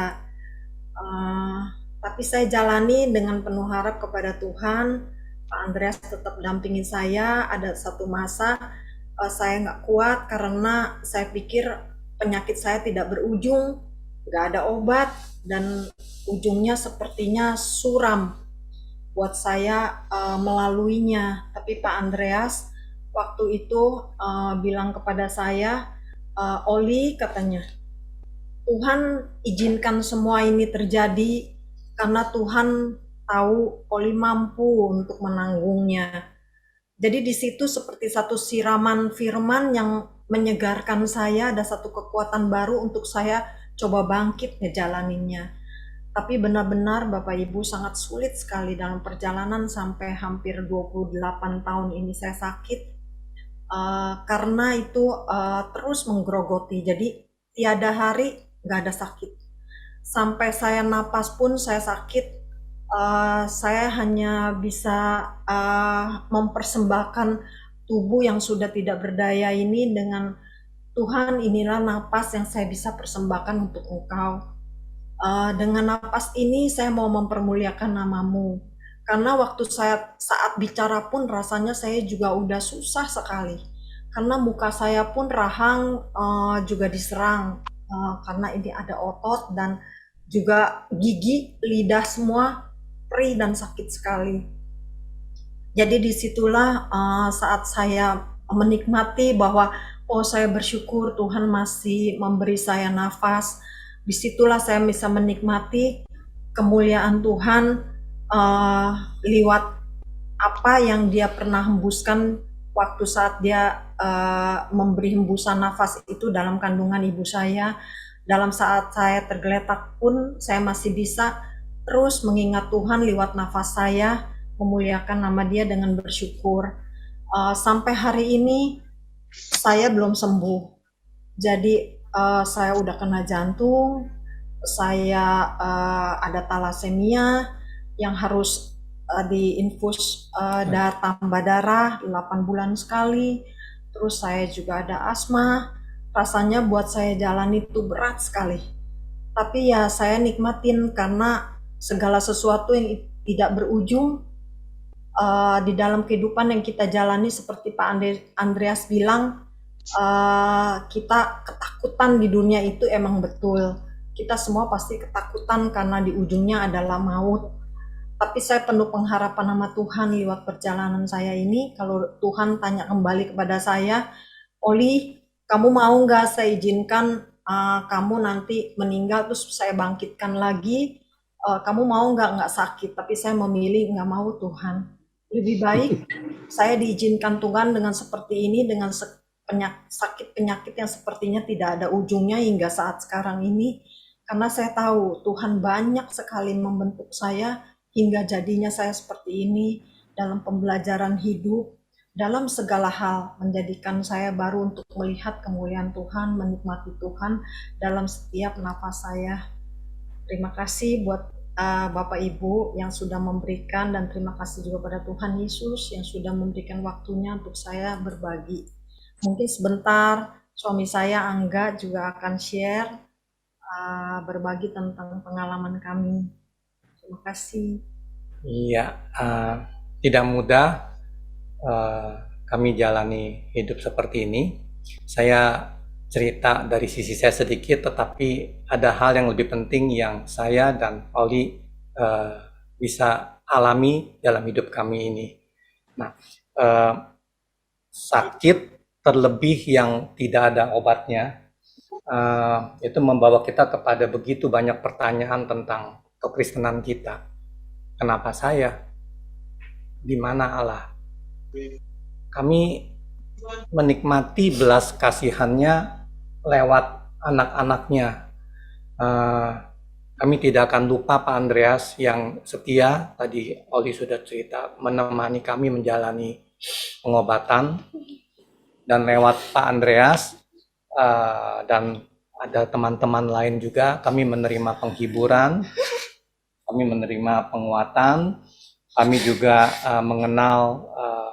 Tapi saya jalani dengan penuh harap kepada Tuhan. Pak Andreas tetap dampingi saya. Ada satu masa saya nggak kuat karena saya pikir penyakit saya tidak berujung, nggak ada obat, dan ujungnya sepertinya suram buat saya melaluinya. Tapi Pak Andreas waktu itu bilang kepada saya, Oli, katanya, Tuhan izinkan semua ini terjadi karena Tuhan tahu Oli mampu untuk menanggungnya. Jadi di situ seperti satu siraman firman yang menyegarkan saya, ada satu kekuatan baru untuk saya coba bangkit ngejalaninnya. Tapi benar-benar Bapak Ibu sangat sulit sekali dalam perjalanan sampai hampir 28 tahun ini saya sakit. Karena itu terus menggerogoti, jadi tiada hari nggak ada sakit. Sampai saya napas pun saya sakit. Saya hanya bisa mempersembahkan tubuh yang sudah tidak berdaya ini dengan Tuhan, inilah napas yang saya bisa persembahkan untuk Engkau. Dengan napas ini saya mau mempermuliakan namamu. Karena waktu saya saat bicara pun rasanya saya juga udah susah sekali. Karena muka saya pun rahang, juga diserang. Karena ini ada otot dan juga gigi, lidah semua perih dan sakit sekali. Jadi disitulah saat saya menikmati bahwa saya bersyukur Tuhan masih memberi saya nafas. Disitulah saya bisa menikmati kemuliaan Tuhan lewat apa yang Dia pernah hembuskan waktu saat Dia memberi hembusan nafas itu dalam kandungan ibu saya. Dalam saat saya tergeletak pun saya masih bisa terus mengingat Tuhan lewat nafas saya, memuliakan nama Dia dengan bersyukur. Sampai hari ini saya belum sembuh. Jadi saya udah kena jantung, saya ada talasemia yang harus diinfus tambah darah 8 bulan sekali. Terus saya juga ada asma. Rasanya buat saya jalan itu berat sekali. Tapi ya saya nikmatin karena segala sesuatu yang tidak berujung di dalam kehidupan yang kita jalani, seperti Pak Andreas bilang, kita ketakutan di dunia itu emang betul. Kita semua pasti ketakutan karena di ujungnya adalah maut. Tapi saya penuh pengharapan sama Tuhan lewat perjalanan saya ini. Kalau Tuhan tanya kembali kepada saya, Oli, kamu mau nggak saya izinkan kamu nanti meninggal terus saya bangkitkan lagi? Kamu mau nggak sakit? Tapi saya memilih nggak mau, Tuhan. Lebih baik saya diizinkan Tuhan dengan seperti ini, dengan sakit penyakit yang sepertinya tidak ada ujungnya hingga saat sekarang ini. Karena saya tahu Tuhan banyak sekali membentuk saya hingga jadinya saya seperti ini dalam pembelajaran hidup, dalam segala hal, menjadikan saya baru untuk melihat kemuliaan Tuhan, menikmati Tuhan dalam setiap nafas saya. Terima kasih buat Bapak Ibu yang sudah memberikan, dan terima kasih juga pada Tuhan Yesus yang sudah memberikan waktunya untuk saya berbagi. Mungkin sebentar suami saya Angga juga akan share, berbagi tentang pengalaman kami. Terima kasih. Iya, tidak mudah kami jalani hidup seperti ini. Saya cerita dari sisi saya sedikit, tetapi ada hal yang lebih penting yang saya dan Oli bisa alami dalam hidup kami ini. Nah, sakit terlebih yang tidak ada obatnya, itu membawa kita kepada begitu banyak pertanyaan tentang kekristenan kita. Kenapa saya? Di mana Allah? Kami menikmati belas kasihannya lewat anak-anaknya. Kami tidak akan lupa Pak Andreas yang setia, tadi Oli sudah cerita, menemani kami menjalani pengobatan. Dan lewat Pak Andreas dan ada teman-teman lain juga, kami menerima penghiburan, kami menerima penguatan, Kami juga mengenal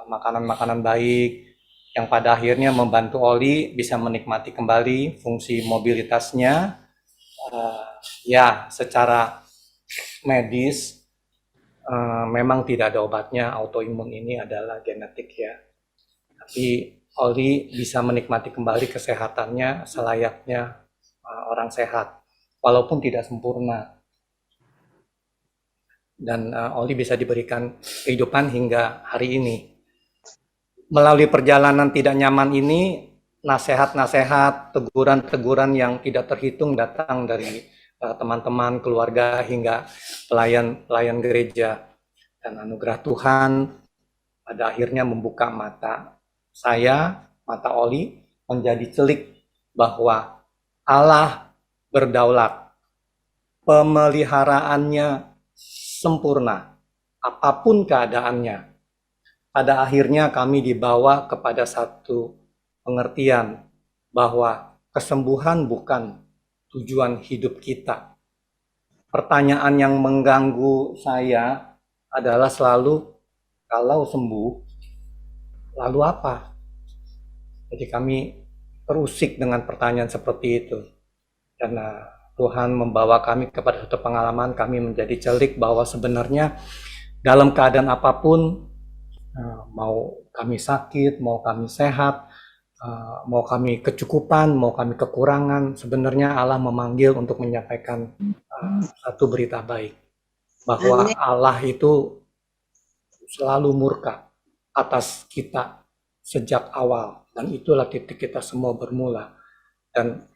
makanan-makanan baik yang pada akhirnya membantu Oli bisa menikmati kembali fungsi mobilitasnya. Ya, secara medis memang tidak ada obatnya, autoimun ini adalah genetik ya. Tapi Oli bisa menikmati kembali kesehatannya selayaknya orang sehat, walaupun tidak sempurna. Dan Oli bisa diberikan kehidupan hingga hari ini. Melalui perjalanan tidak nyaman ini, nasihat-nasihat, teguran-teguran yang tidak terhitung datang dari teman-teman, keluarga, hingga pelayan gereja. Dan anugerah Tuhan pada akhirnya membuka mata saya, mata Oli, menjadi celik bahwa Allah berdaulat, pemeliharaannya sempurna, apapun keadaannya. Pada akhirnya kami dibawa kepada satu pengertian bahwa kesembuhan bukan tujuan hidup kita. Pertanyaan yang mengganggu saya adalah selalu, kalau sembuh, lalu apa? Jadi kami terusik dengan pertanyaan seperti itu. Karena Tuhan membawa kami kepada satu pengalaman, kami menjadi celik bahwa sebenarnya dalam keadaan apapun, mau kami sakit, mau kami sehat, mau kami kecukupan, mau kami kekurangan, sebenarnya Allah memanggil untuk menyampaikan satu berita baik. Bahwa Allah itu selalu murka atas kita sejak awal. Dan itulah titik kita semua bermula. Dan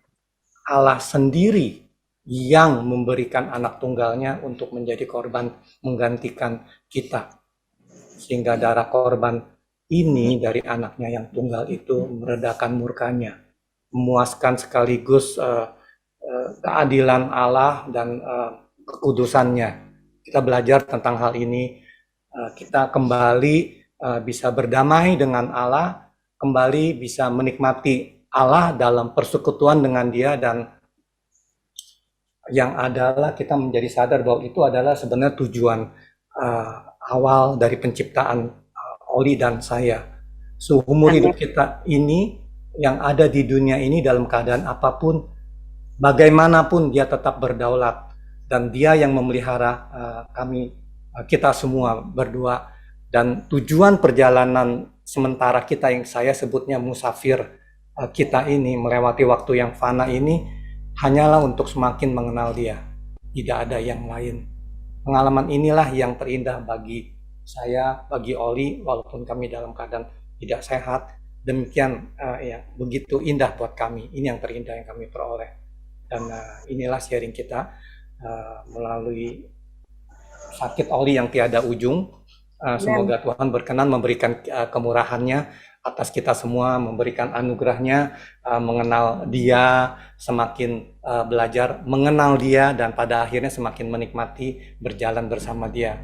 Allah sendiri yang memberikan anak tunggalnya untuk menjadi korban menggantikan kita. Sehingga darah korban ini dari anaknya yang tunggal itu meredakan murkanya, memuaskan sekaligus keadilan Allah dan kekudusannya. Kita belajar tentang hal ini, kita kembali bisa berdamai dengan Allah, kembali bisa menikmati Allah dalam persekutuan dengan Dia, dan yang adalah kita menjadi sadar bahwa itu adalah sebenarnya tujuan awal dari penciptaan Oli dan saya. Seumur hidup kita ini, yang ada di dunia ini dalam keadaan apapun, bagaimanapun Dia tetap berdaulat, dan Dia yang memelihara kita semua berdua. Dan tujuan perjalanan sementara kita yang saya sebutnya musafir kita ini, melewati waktu yang fana ini, hanyalah untuk semakin mengenal Dia. Tidak ada yang lain. Pengalaman inilah yang terindah bagi saya, bagi Oli, walaupun kami dalam keadaan tidak sehat. Demikian ya, begitu indah buat kami. Ini yang terindah yang kami peroleh. Dan inilah sharing kita melalui sakit Oli yang tiada ujung. Semoga Tuhan berkenan memberikan kemurahannya atas kita semua, memberikan anugerahnya, mengenal Dia, semakin belajar mengenal Dia, dan pada akhirnya semakin menikmati berjalan bersama Dia.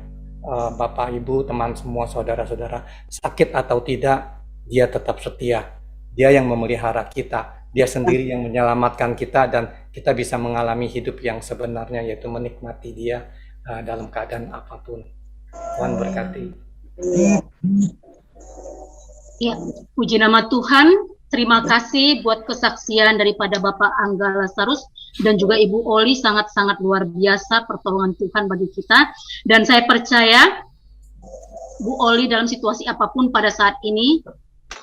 Bapak, Ibu, teman semua, saudara-saudara, sakit atau tidak, Dia tetap setia. Dia yang memelihara kita, Dia sendiri yang menyelamatkan kita, dan kita bisa mengalami hidup yang sebenarnya, yaitu menikmati Dia dalam keadaan apapun. Tuhan berkati. Ya, puji nama Tuhan. Terima kasih buat kesaksian daripada Bapak Angga Lazarus dan juga Ibu Oli, sangat-sangat luar biasa pertolongan Tuhan bagi kita. Dan saya percaya Bu Oli dalam situasi apapun pada saat ini,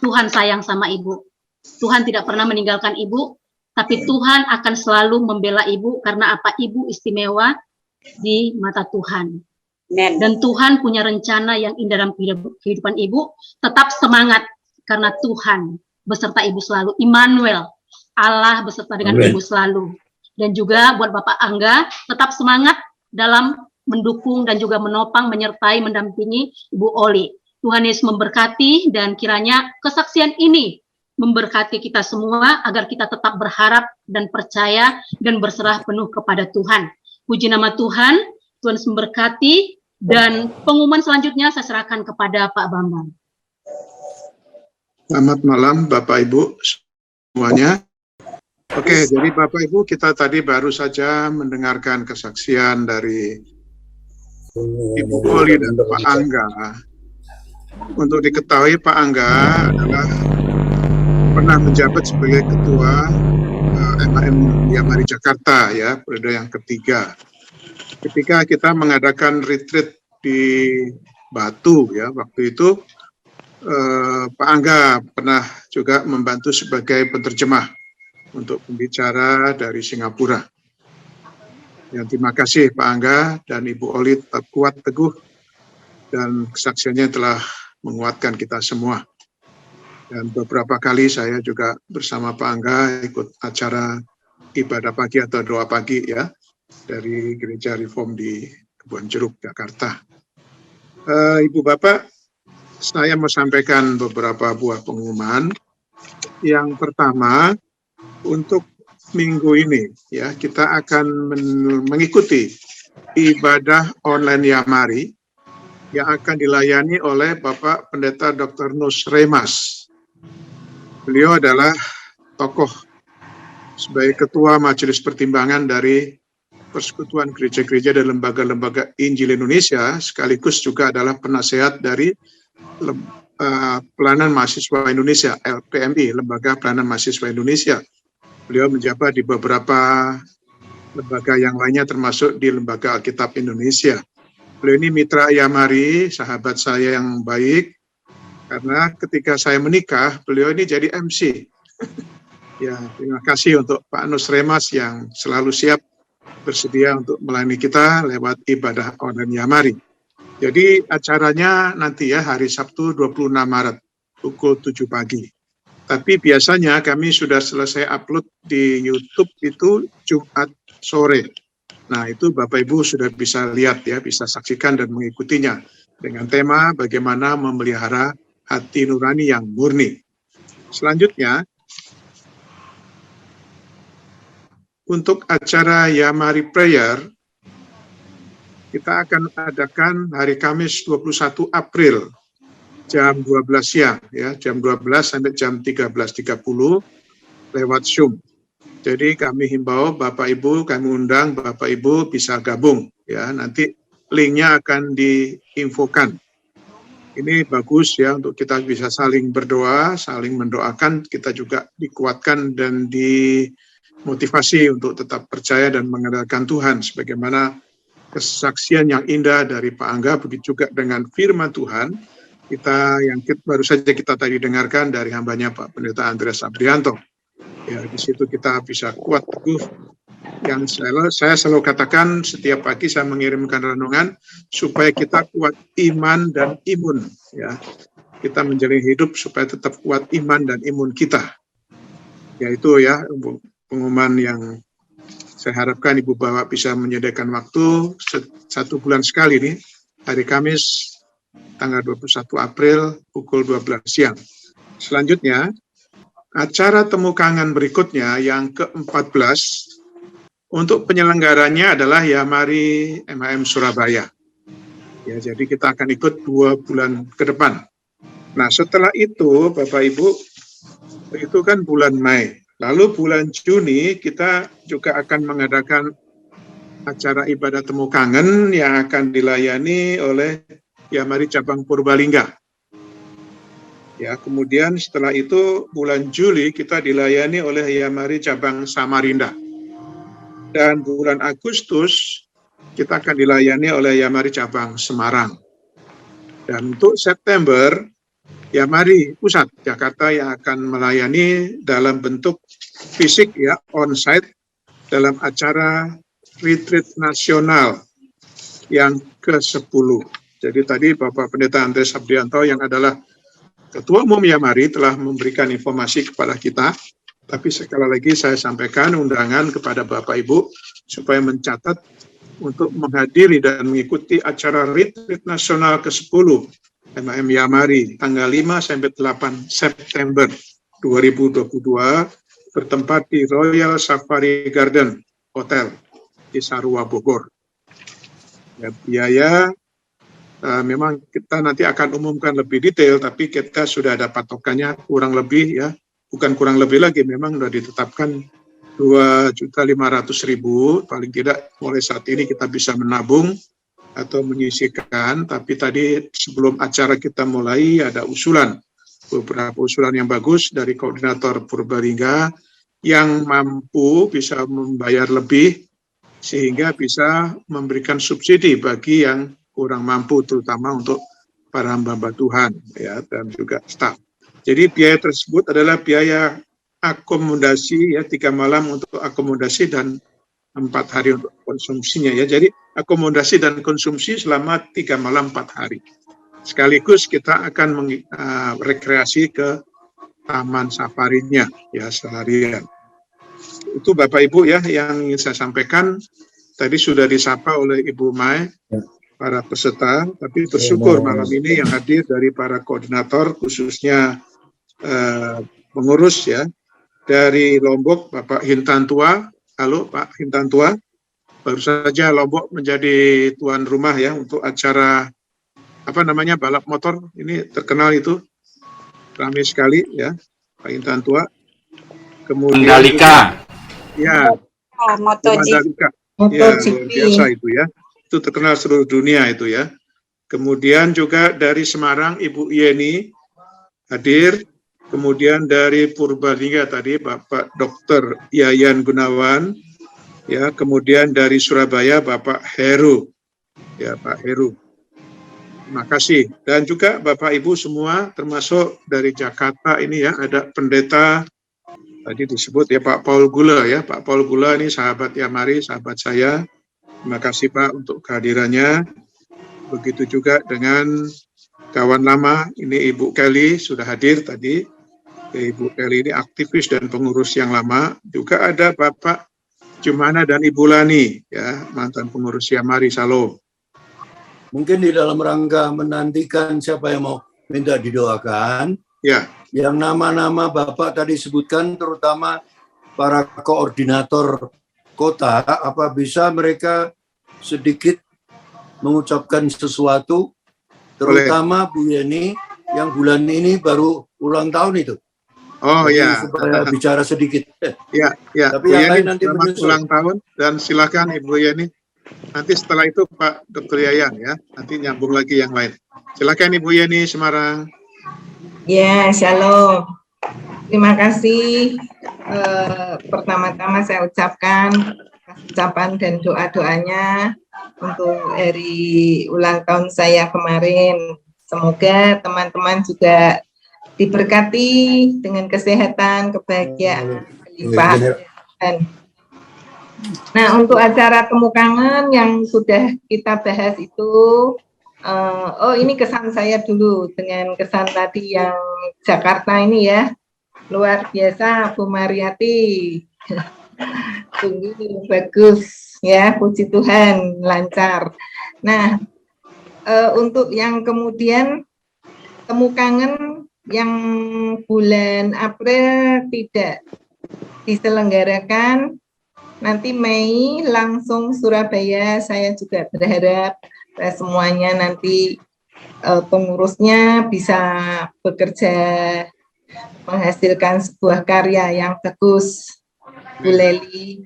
Tuhan sayang sama Ibu. Tuhan tidak pernah meninggalkan Ibu, tapi Tuhan akan selalu membela Ibu karena apa? Ibu istimewa di mata Tuhan. Dan Tuhan punya rencana yang indah dalam kehidupan Ibu. Tetap semangat karena Tuhan beserta Ibu selalu. Immanuel, Allah beserta dengan Ibu selalu. Dan juga buat Bapak Angga, tetap semangat dalam mendukung dan juga menopang, menyertai, mendampingi Ibu Oli. Tuhan Yesus memberkati, dan kiranya kesaksian ini memberkati kita semua agar kita tetap berharap dan percaya dan berserah penuh kepada Tuhan. Puji nama Tuhan. Tuhan memberkati, dan pengumuman selanjutnya saya serahkan kepada Pak Bambang. Selamat malam Bapak Ibu semuanya. Oke, jadi Bapak Ibu, kita tadi baru saja mendengarkan kesaksian dari Ibu Oli dan Pak Angga. Untuk diketahui, Pak Angga adalah pernah menjabat sebagai Ketua MAM Yamari Jakarta ya, periode yang ketiga. Ketika kita mengadakan retreat di Batu ya, waktu itu Pak Angga pernah juga membantu sebagai penerjemah untuk pembicara dari Singapura. Yang terima kasih Pak Angga dan Ibu Oli tetap kuat teguh dan kesaksiannya telah menguatkan kita semua. Dan beberapa kali saya juga bersama Pak Angga ikut acara ibadah pagi atau doa pagi ya dari Gereja Reform di Kebon Jeruk, Jakarta. Ibu Bapak, saya mau sampaikan beberapa buah pengumuman. Yang pertama, untuk minggu ini ya kita akan mengikuti ibadah online Yamari yang akan dilayani oleh Bapak Pendeta Dr. Nus Remas. Beliau adalah tokoh sebagai Ketua Majelis Pertimbangan dari Persekutuan Gereja-Gereja dan Lembaga-Lembaga Injil Indonesia, sekaligus juga adalah penasehat dari Pelayanan Mahasiswa Indonesia, LPMI, Lembaga Pelayanan Mahasiswa Indonesia. Beliau menjabat di beberapa lembaga yang lainnya termasuk di Lembaga Alkitab Indonesia. Beliau ini mitra Yamari, sahabat saya yang baik, karena ketika saya menikah, beliau ini jadi MC. Ya, terima kasih untuk Pak Nus Remas yang selalu siap bersedia untuk melayani kita lewat ibadah online Yamari. Jadi acaranya nanti ya hari Sabtu 26 Maret pukul 7 pagi. Tapi biasanya kami sudah selesai upload di YouTube itu Jumat sore. Nah, itu Bapak Ibu sudah bisa lihat ya, bisa saksikan dan mengikutinya dengan tema bagaimana memelihara hati nurani yang murni. Selanjutnya, untuk acara Yamari Prayer, kita akan adakan hari Kamis 21 April jam 12 siang, ya, jam 12 sampai jam 13.30 lewat Zoom. Jadi kami himbau Bapak Ibu, kami undang Bapak Ibu bisa gabung, ya. Nanti linknya akan diinfokan. Ini bagus ya untuk kita bisa saling berdoa, saling mendoakan, kita juga dikuatkan dan dimotivasi untuk tetap percaya dan mengandalkan Tuhan. Sebagaimana kesaksian yang indah dari Pak Angga, begitu juga dengan firman Tuhan, yang baru saja kita tadi dengarkan dari hambanya Pak Pendeta Andreas Abrianto. Ya, di situ kita bisa kuat teguh. Yang saya selalu katakan setiap pagi saya mengirimkan renungan supaya kita kuat iman dan imun. Ya, kita menjalani hidup supaya tetap kuat iman dan imun kita. Yaitu ya pengumuman yang saya harapkan Ibu Bapak bisa menyediakan waktu 1 bulan sekali nih, hari Kamis tanggal 21 April pukul 12 siang. Selanjutnya, acara temu kangen berikutnya yang ke-14 untuk penyelenggaranya adalah Yamari MAM Surabaya. Ya, jadi kita akan ikut 2 bulan ke depan. Nah, setelah itu Bapak Ibu, itu kan bulan Mei. Lalu bulan Juni kita juga akan mengadakan acara ibadah temu kangen yang akan dilayani oleh Yamari Cabang Purbalingga. Ya, kemudian setelah itu bulan Juli kita dilayani oleh Yamari Cabang Samarinda. Dan bulan Agustus kita akan dilayani oleh Yamari Cabang Semarang. Dan untuk September, Yamari Pusat Jakarta yang akan melayani dalam bentuk fisik ya, on-site dalam acara retreat nasional yang ke-10. Jadi tadi Bapak Pendeta Andreas Abrianto yang adalah Ketua Umum Yamari telah memberikan informasi kepada kita, tapi sekali lagi saya sampaikan undangan kepada Bapak Ibu supaya mencatat untuk menghadiri dan mengikuti acara retreat nasional ke-10 MAM Yamari tanggal 5 sampai 8 September 2022 bertempat di Royal Safari Garden Hotel di Sarua, Bogor. Ya, biaya memang kita nanti akan umumkan lebih detail, tapi kita sudah ada patokannya kurang lebih ya, bukan kurang lebih lagi, memang sudah ditetapkan 2.500.000, paling tidak mulai saat ini kita bisa menabung atau menyisihkan, tapi tadi sebelum acara kita mulai ada beberapa usulan yang bagus dari koordinator Purbalingga yang mampu bisa membayar lebih sehingga bisa memberikan subsidi bagi yang kurang mampu, terutama untuk para hamba Tuhan ya, dan juga staf. Jadi biaya tersebut adalah biaya akomodasi ya, 3 malam untuk akomodasi dan 4 hari untuk konsumsinya ya. Jadi akomodasi dan konsumsi selama 3 malam 4 hari. Sekaligus kita akan rekreasi ke taman safarinya ya seharian. Itu Bapak Ibu ya yang ingin saya sampaikan. Tadi sudah disapa oleh Ibu Mai para peserta, tapi bersyukur malam ini yang hadir dari para koordinator khususnya pengurus ya dari Lombok, Bapak Hintantua. Halo Pak Hintantua, baru saja Lombok menjadi tuan rumah ya untuk acara balap motor, ini terkenal itu, ramai sekali ya Pak Hintantua. Kemudian Mandalika. Ya, Mandalika. Ya, luar biasa itu ya. Itu terkenal seluruh dunia itu ya. Kemudian juga dari Semarang Ibu Yeni hadir. Kemudian dari Purbalingga tadi Bapak Dr. Yayan Gunawan, ya. Kemudian dari Surabaya Bapak Heru, ya Pak Heru. Terima kasih. Dan juga Bapak Ibu semua, termasuk dari Jakarta ini ya, ada pendeta tadi disebut ya Pak Paul Gula ya. Pak Paul Gula ini sahabat Yamari, sahabat saya. Terima kasih Pak untuk kehadirannya. Begitu juga dengan kawan lama, ini Ibu Kelly sudah hadir tadi. Ibu Kelly ini aktivis dan pengurus yang lama. Juga ada Bapak Jumana dan Ibu Lani, ya mantan pengurus Yamari. Salam. Mungkin di dalam rangka menantikan siapa yang mau minta didoakan, ya. Yang nama-nama Bapak tadi sebutkan, terutama para koordinator kota, apa bisa mereka sedikit mengucapkan sesuatu, terutama Bu Yeni yang bulan ini baru ulang tahun itu. Oh ya, supaya bicara sedikit. Ya. Tapi Bu yang Yeni lain nanti selamat ulang tahun dan silakan Ibu Yeni. Nanti setelah itu Pak Dr. Yayan ya, nanti nyambung lagi yang lain. Silakan Ibu Yeni Semarang. Ya, shalom. Terima kasih. Pertama-tama saya ucapkan ucapan dan doa-doanya untuk hari ulang tahun saya kemarin. Semoga teman-teman juga diberkati dengan kesehatan, kebahagiaan, kelimpahan. Nah, untuk acara temu kangen yang sudah kita bahas itu, ini kesan saya dulu dengan kesan tadi yang Jakarta ini ya, luar biasa Bu Mariati. Sungguh bagus ya, puji Tuhan, lancar. Nah, untuk yang kemudian temu kangen yang bulan April tidak diselenggarakan, nanti Mei langsung Surabaya. Saya juga berharap semuanya nanti pengurusnya bisa bekerja menghasilkan sebuah karya yang bagus. Bu Leli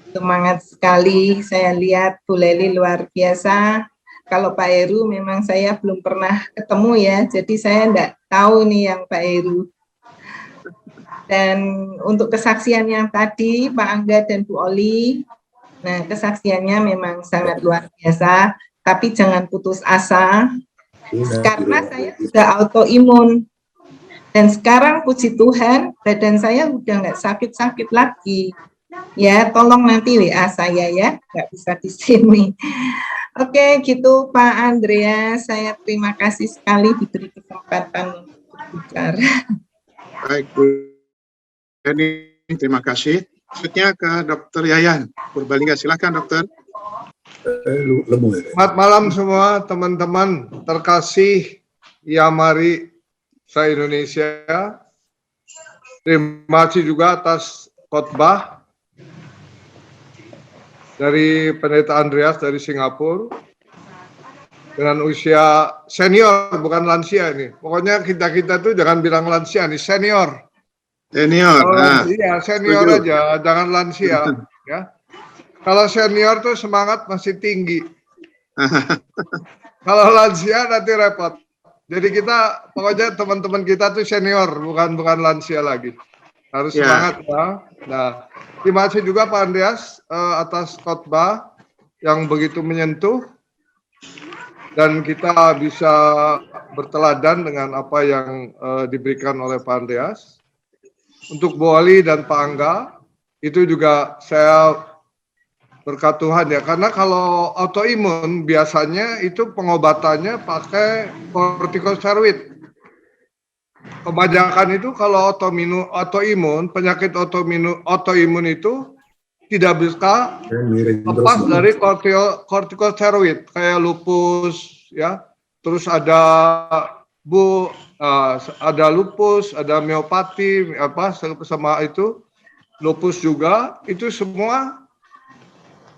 semangat sekali, saya lihat Bu Leli luar biasa. Kalau Pak Heru memang saya belum pernah ketemu ya, jadi saya enggak tahu nih yang Pak Heru. Dan untuk kesaksian yang tadi Pak Angga dan Bu Oli, nah kesaksiannya memang sangat luar biasa, tapi jangan putus asa, karena saya sudah autoimun. Dan sekarang puji Tuhan, badan saya udah nggak sakit-sakit lagi. Ya, tolong nanti WA saya ya, nggak bisa di sini. Oke, gitu Pak Andreas, saya terima kasih sekali diberi kesempatan untuk berbicara. Baik Bu Yeni, terima kasih. Selanjutnya ke Dr. Yayan Purbalingga, silakan Dokter. Selamat malam semua teman-teman terkasih Yamari se-Indonesia. Terima kasih juga atas khotbah dari Pendeta Andreas dari Singapura dengan usia senior, bukan lansia ini. Pokoknya kita tuh jangan bilang lansia nih, senior. Senior. Iya, senior aja, jangan lansia ya. Kalau senior tuh semangat masih tinggi. Kalau lansia nanti repot. Jadi kita pokoknya teman-teman kita tuh senior, bukan lansia lagi. Harus Ya. semangat ya. Nah, terima kasih juga Pak Andreas atas khotbah yang begitu menyentuh dan kita bisa berteladan dengan apa yang diberikan oleh Pak Andreas. Untuk Bu Oli dan Pak Angga itu juga saya berkat Tuhan ya, karena kalau autoimun biasanya itu pengobatannya pakai kortikosteroid. Kebanyakan itu kalau autoimun, penyakit autoimun itu tidak bisa lepas dari kortikosteroid kayak lupus ya. Terus ada ada lupus, ada miopati sama itu lupus juga, itu semua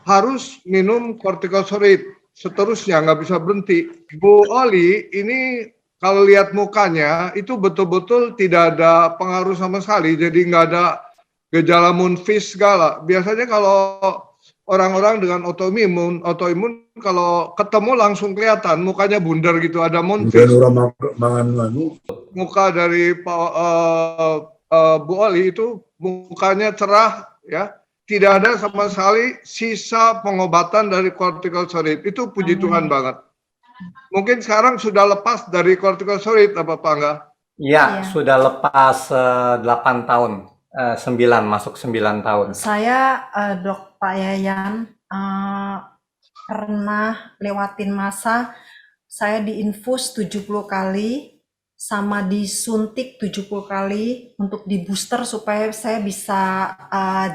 harus minum kortikosteroid seterusnya, nggak bisa berhenti. Bu Oli ini kalau lihat mukanya itu betul-betul tidak ada pengaruh sama sekali, jadi nggak ada gejala moon face segala. Biasanya kalau orang-orang dengan autoimun kalau ketemu langsung kelihatan mukanya bundar gitu, ada moon face. Muka dari Bu Oli itu mukanya cerah ya. Tidak ada sama sekali sisa pengobatan dari kortikosteroid. Itu puji Tuhan banget. Mungkin sekarang sudah lepas dari kortikosteroid apa Pak Angga? Ya, sudah lepas 8 tahun. 9, masuk 9 tahun. Saya, Dok Pak Yayan, pernah lewatin masa saya diinfus 70 kali sama disuntik 70 kali untuk di booster supaya saya bisa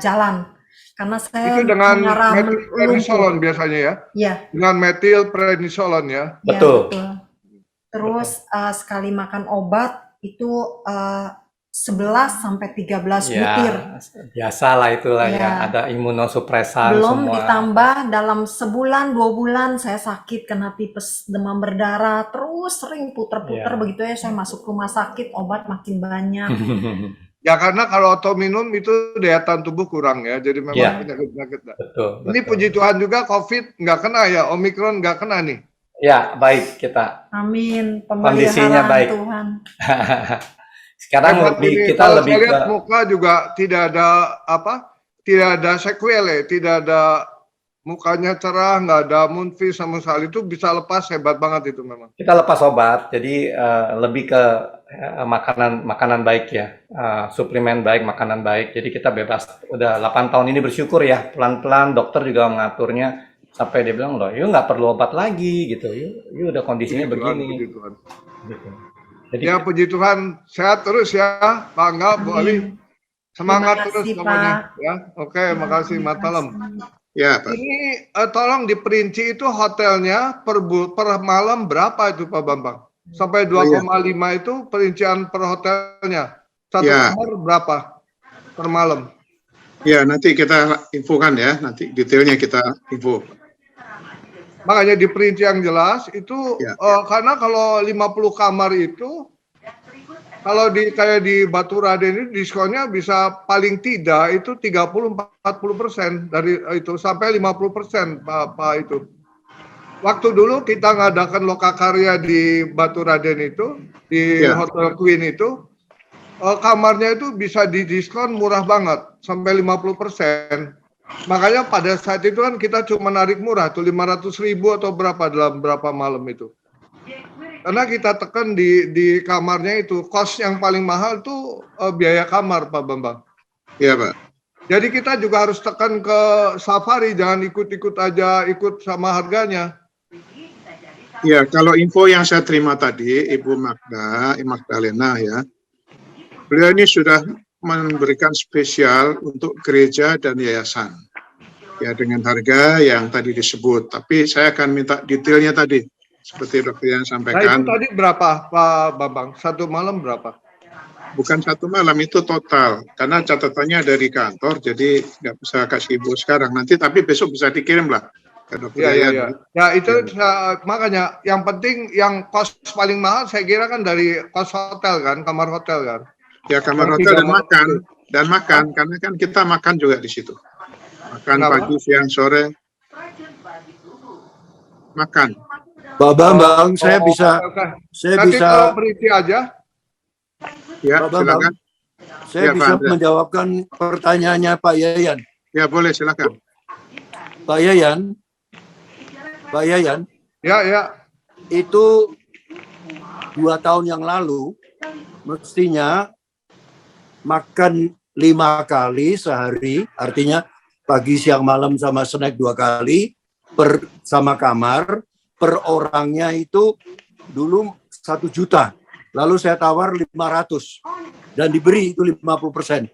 jalan. Karena saya Itu dengan mengalami metilprednisolon biasanya ya? Iya. Dengan metilprednisolon ya? Iya, betul. Terus sekali makan obat itu 11 sampai 13 butir. Biasalah itulah Ya. ya, ada imunosupresan Belum semua. ditambah dalam sebulan 2 bulan saya sakit kena tipes, demam berdarah, terus sering puter-puter Ya. begitu ya, saya masuk rumah sakit, obat makin banyak. Ya karena kalau autoimun itu daya tahan tubuh kurang ya, jadi memang Ya. penyakit-penyakit. Betul. Ini puji Tuhan juga COVID nggak kena ya, Omikron nggak kena nih. Ya, baik kita. Amin, Kondisinya pemeliharaan baik. Tuhan. Sekarang Hebat lebih ini. kita Kalau lebih saya lihat ke muka juga tidak ada sequelae, tidak ada mukanya cerah, nggak ada moon face sama sekali, itu bisa lepas, hebat banget itu memang. kita lepas obat, jadi lebih ke makanan baik ya, suplemen baik, makanan baik. Jadi kita bebas. Udah 8 tahun ini bersyukur ya, pelan-pelan dokter juga mengaturnya sampai dia bilang loh, yuk nggak perlu obat lagi gitu, yuk udah kondisinya Puji Tuhan, begini. puji Tuhan. Gitu. Jadi Ya puji Tuhan, sehat terus ya, Pak Angga, Bu Ali. Semangat Terima terus kasih, pokoknya Pak. ya. Oke, makasih Mas Malam. Ya, Pak. Ini tolong diperinci itu hotelnya per malam berapa itu Pak Bambang? Sampai 2,5 itu perincian per hotelnya. Satu Ya. kamar berapa per malam? Ya, nanti kita infokan ya, nanti detailnya kita info. Makanya diperinci yang jelas itu Ya. karena kalau 50 kamar itu kalau kayak di Batu Raden ini diskonnya bisa paling tidak itu 30-40% dari itu sampai 50% Pak itu. Waktu dulu kita ngadakan lokakarya di Batu Raden itu di Ya. Hotel Queen itu kamarnya itu bisa didiskon murah banget sampai 50%. Makanya pada saat itu kan kita cuma narik murah tuh 500.000 atau berapa dalam berapa malam itu. Karena kita tekan di kamarnya itu, kos yang paling mahal tuh biaya kamar Pak Bambang. Ya, Pak. Jadi kita juga harus tekan ke safari, jangan ikut-ikut aja, ikut sama harganya. Ya, kalau info yang saya terima tadi, Ibu Magdalena ya, beliau ini sudah memberikan spesial untuk gereja dan yayasan. Ya, dengan harga yang tadi disebut. Tapi saya akan minta detailnya tadi, seperti dokter yang Nah itu sampaikan. tadi berapa Pak Bambang? Satu malam berapa? Bukan satu malam, itu total. Karena catatannya dari kantor, jadi nggak bisa kasih Ibu sekarang. Nanti, tapi besok bisa dikirim lah ke dokter Yayan. Ya itu makanya yang penting yang kos paling mahal saya kira kan dari kos hotel kan, kamar hotel kan. Ya, kamar Yang hotel tiga dan malam makan, karena kan kita makan juga di situ. Makan Kenapa? pagi, siang, sore. makan. Pak Bambang, saya bisa Nanti kalau berisi aja. Ya, Pak Bambang, silakan. saya Ya, Pak bisa Andreas. menjawabkan pertanyaannya Pak Yayan. Ya, boleh, silakan. Pak Yayan, Ya. itu 2 tahun yang lalu mestinya makan 5 kali sehari, artinya pagi, siang, malam sama snack 2 kali sama kamar, per orangnya itu dulu 1 juta. Lalu saya tawar 500 dan diberi itu 50%.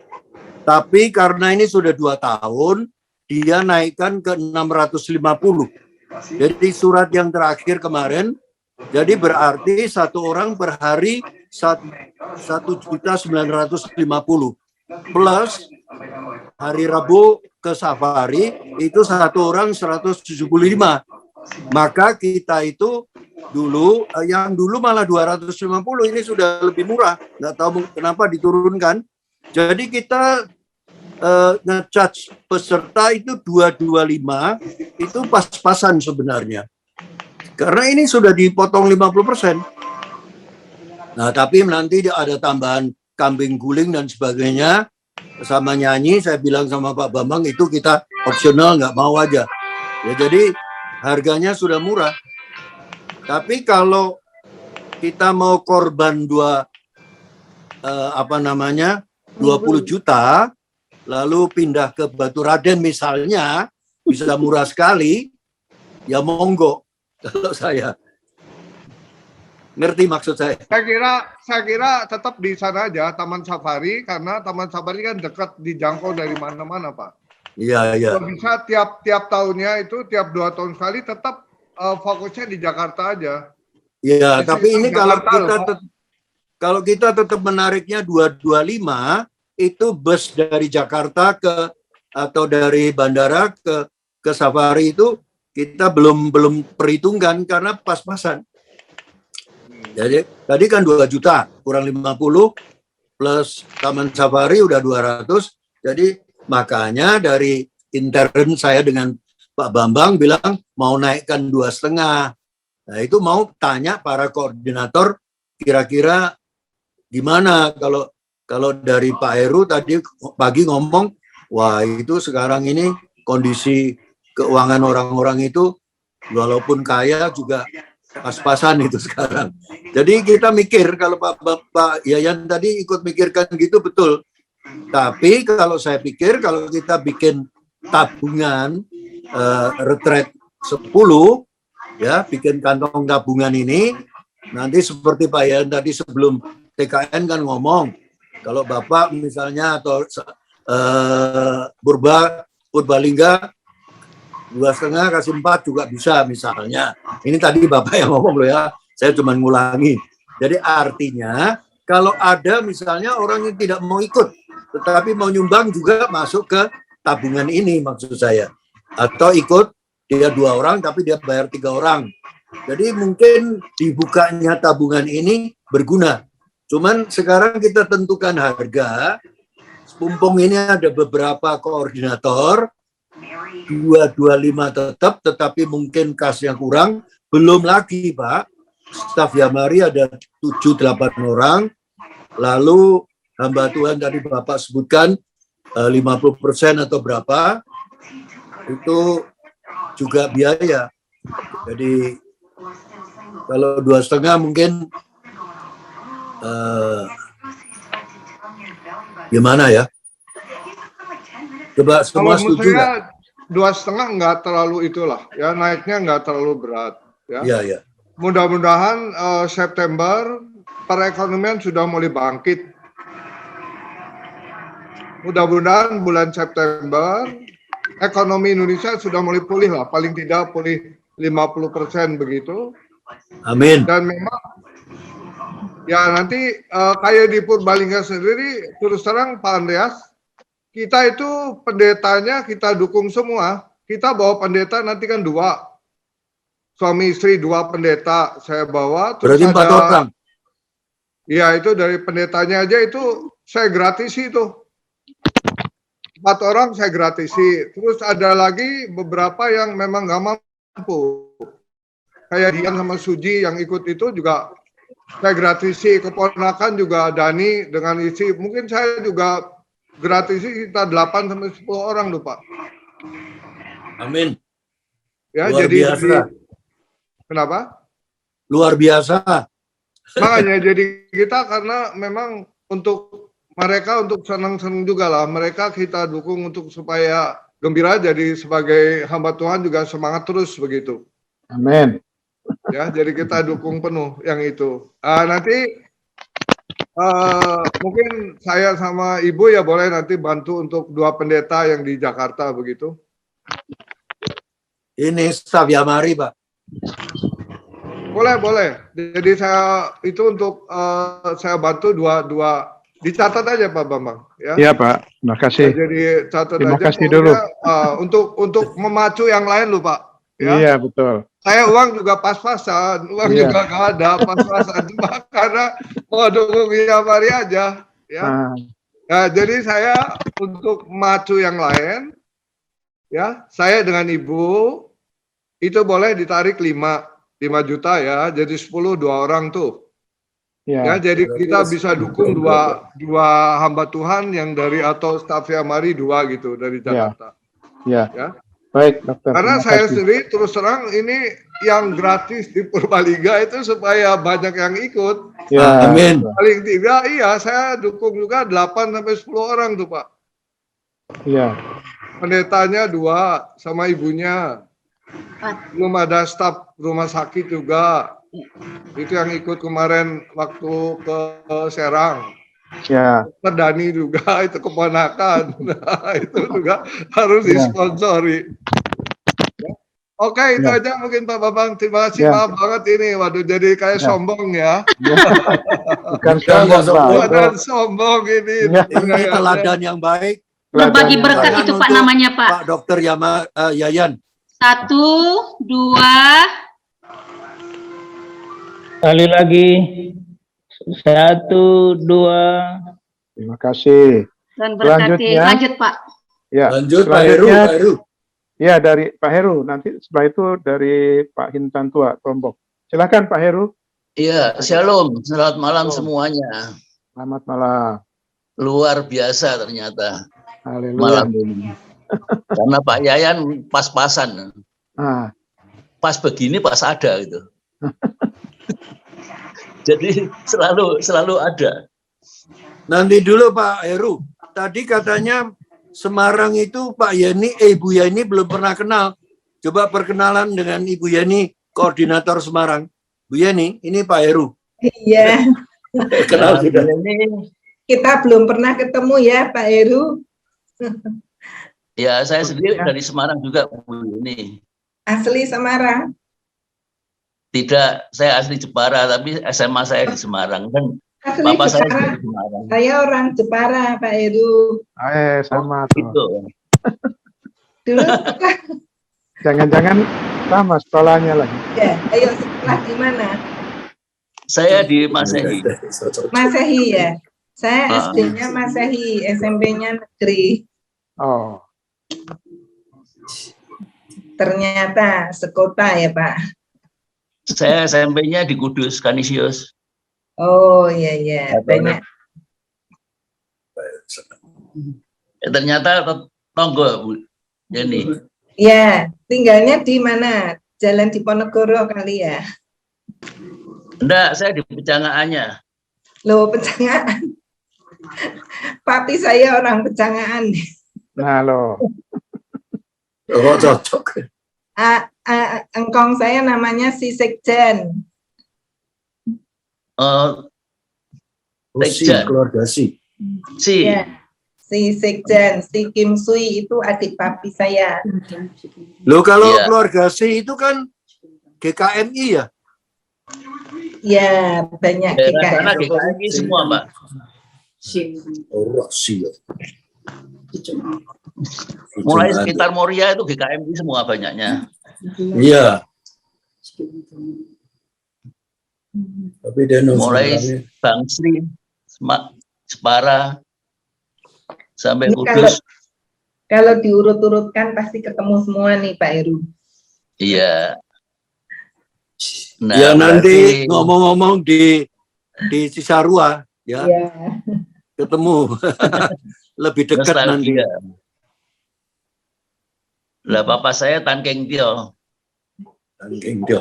Tapi karena ini sudah 2 tahun, dia naikkan ke 650. Jadi surat yang terakhir kemarin, jadi berarti 1 orang per hari 1.950 plus hari Rabu ke safari itu 1 orang 175. Maka kita itu dulu yang dulu malah 250, ini sudah lebih murah, nggak tahu kenapa diturunkan. Jadi kita nge-charge peserta itu 225, itu pas-pasan sebenarnya. Karena ini sudah dipotong 50%. Nah, tapi nanti ada tambahan kambing guling dan sebagainya, sama nyanyi, saya bilang sama Pak Bambang, itu kita opsional, nggak mau aja. Ya, jadi harganya sudah murah. Tapi kalau kita mau korban 20 juta, lalu pindah ke Batu Raden misalnya, bisa murah sekali, ya monggo. Kalau saya ngerti maksud saya. Saya kira tetap di sana aja, Taman Safari, karena Taman Safari kan dekat, dijangkau dari mana-mana, Pak. Iya. Kalau bisa tiap tahunnya itu, tiap 2 tahun sekali, tetap fokusnya di Jakarta aja. Iya, tapi ini Jakarta, kalau kita tetap menariknya 225, itu bus dari Jakarta atau dari bandara ke safari itu kita belum perhitungkan karena pas-pasan. Jadi tadi kan 2 juta kurang 50 plus Taman Safari udah 200. Jadi makanya dari intern saya dengan Pak Bambang bilang mau naikkan 2,5. Nah, itu mau tanya para koordinator kira-kira gimana kalau dari Pak Heru tadi pagi ngomong, wah itu sekarang ini kondisi keuangan orang-orang itu walaupun kaya juga pas-pasan itu sekarang. Jadi kita mikir, kalau Pak Yayan tadi ikut mikirkan gitu, betul. Tapi kalau saya pikir kalau kita bikin tabungan retret 10, ya bikin kantong tabungan ini, nanti seperti Pak Yayan tadi sebelum TKN kan ngomong, kalau Bapak misalnya atau Purbalingga 2,5 kasih 4 juga bisa misalnya. Ini tadi Bapak yang ngomong loh ya, saya cuma ngulangi. Jadi artinya kalau ada misalnya orang yang tidak mau ikut, tetapi mau nyumbang juga masuk ke tabungan ini maksud saya. Atau ikut dia 2 orang tapi dia bayar 3 orang. Jadi mungkin dibukanya tabungan ini berguna. Cuman sekarang kita tentukan harga, mumpung ini ada beberapa koordinator, 225 tetap, tetapi mungkin kasnya kurang. Belum lagi Pak, staf Yamari ada 7-8 orang, lalu hamba Tuhan tadi Bapak sebutkan 50% atau berapa, itu juga biaya. Jadi kalau 2,5 mungkin gimana ya? Coba semua setuju nggak? 2,5 nggak terlalu itulah, ya naiknya nggak terlalu berat. Ya. Iya. Mudah-mudahan September perekonomian sudah mulai bangkit. Mudah-mudahan bulan September ekonomi Indonesia sudah mulai pulih lah, paling tidak pulih 50% begitu. Amin. Dan memang ya nanti kayak di Purbalingga sendiri, terus terang Pak Andreas, kita itu pendetanya kita dukung semua. Kita bawa pendeta nanti kan 2. Suami istri 2 pendeta saya bawa. Berarti 4 orang. Iya, itu dari pendetanya aja itu saya gratisi itu. 4 orang saya gratisi. Terus ada lagi beberapa yang memang nggak mampu. kayak Dian sama Suji yang ikut itu juga saya gratisi, keponakan juga Dani dengan isi, mungkin saya juga gratisi kita 8 sampai 10 orang loh Pak. Amin. Ya, Luar jadi biasa. kenapa? Luar biasa. Makanya jadi kita karena memang untuk mereka untuk senang-senang juga lah, mereka kita dukung untuk supaya gembira, jadi sebagai hamba Tuhan juga semangat terus begitu. Amin. Ya, jadi kita dukung penuh yang itu. Nanti mungkin saya sama Ibu ya boleh nanti bantu untuk 2 pendeta yang di Jakarta begitu. Ini staf Yamari, Pak. Boleh. Jadi saya itu untuk saya bantu dua dicatat aja Pak Bambang ya. Iya Pak, terima kasih. Jadi catat Terima aja kasih dulu. untuk memacu yang lain loh Pak. Ya. Iya betul. Saya uang juga pas-pasan, uang Iya. juga nggak ada pas-pasan cuma karena mau dukung Yamari aja ya. Nah, jadi saya untuk memacu yang lain ya, saya dengan Ibu itu boleh ditarik 5 juta ya, jadi 10 2 orang tuh. Ya, jadi kita bisa dukung dua hamba Tuhan yang dari atau staf Yamari 2 gitu dari Jakarta. Ya. Ya. Baik, Dokter. Karena terima saya kasih. sendiri terus terang ini yang gratis di Purbalingga itu supaya banyak yang ikut. Ya. Amin. Paling tidak iya saya dukung juga 8 sampai 10 orang tuh Pak. Iya. Pendetanya 2 sama ibunya. Belum ada staf rumah sakit juga. Itu yang ikut kemarin waktu ke Serang. Ya. Dokter Dani juga itu keponakan. Nah, itu juga harus disponsori. Ya. Oke, itu aja mungkin Pak Bambang. Terima kasih maaf banget ini. Waduh, jadi kayak sombong ya. Bukan sombong, Pak. Bukan sombong ini. Ini teladan yang baik. Berbagi berkat itu Pak namanya Pak. Pak Dokter Yayan. 1, 2. Sekali lagi. 1, 2. Terima kasih. Dan berkati. Lanjut Pak. Ya. Lanjut Pak Heru. Ya, dari Pak Heru. Nanti setelah itu dari Pak Hintan Tua, Tombok. Silakan Pak Heru. Iya, shalom. Selamat malam semuanya. Selamat malam. Luar biasa ternyata Haleluya. malam ini. Karena Pak Yayan pas-pasan. Pas begini pas ada gitu. Jadi selalu ada. Nanti dulu Pak Heru. Tadi katanya Semarang itu Pak Yeni, Ibu Yeni belum pernah kenal. Coba perkenalan dengan Ibu Yeni, koordinator Semarang. Bu Yeni, ini Pak Heru. Iya. Kenal sudah. Kita belum pernah ketemu ya Pak Heru. Ya, saya sendiri dari Semarang juga Bu Yeni. Asli Semarang? Tidak, saya asli Jepara, tapi SMA saya di Semarang dan Asli Bapak saya Jepara. di Semarang. Saya orang Jepara Pak Heru. Sama tuh. Gitu. Dulu Jangan-jangan sama sekolahnya lagi. ya, ayo sekolah di mana? Saya di Masehi. Masehi ya. Saya SD-nya Masehi, SMP-nya negeri. Oh. Ternyata sekota ya Pak. Saya SMP-nya di Kudus, Kanisius. Oh iya banyak. Ternyata tonggo Bu Yeni. Ya, tinggalnya di mana? Jalan Diponegoro kali ya? Enggak, saya di Pecangaannya. Loh, Pecangaan. Papi saya orang Pecangaan. Nah, loh. Oh, cocok. Engkong saya namanya si Sekjen. Sekjen. Keluarga Si. Ya, si Sekjen, si Kim Sui itu adik papi saya. Loh, kalau keluarga Si itu kan GKMI ya? Ya, banyak Karena GKMI semua, Mbak. Oh, Si. Mulai sekitar Moria itu GKMI semua banyaknya. Iya. Tapi mulai Bang Sri, Jepara, sampai Kudus. Kalau diurut-urutkan pasti ketemu semua nih Pak Heru. Iya. Nah, ya nanti berarti ngomong-ngomong di Cisarua ya, ketemu lebih dekat nanti. nostalgia. Lah papa saya Tan Keng Tio. Tan Keng Tio.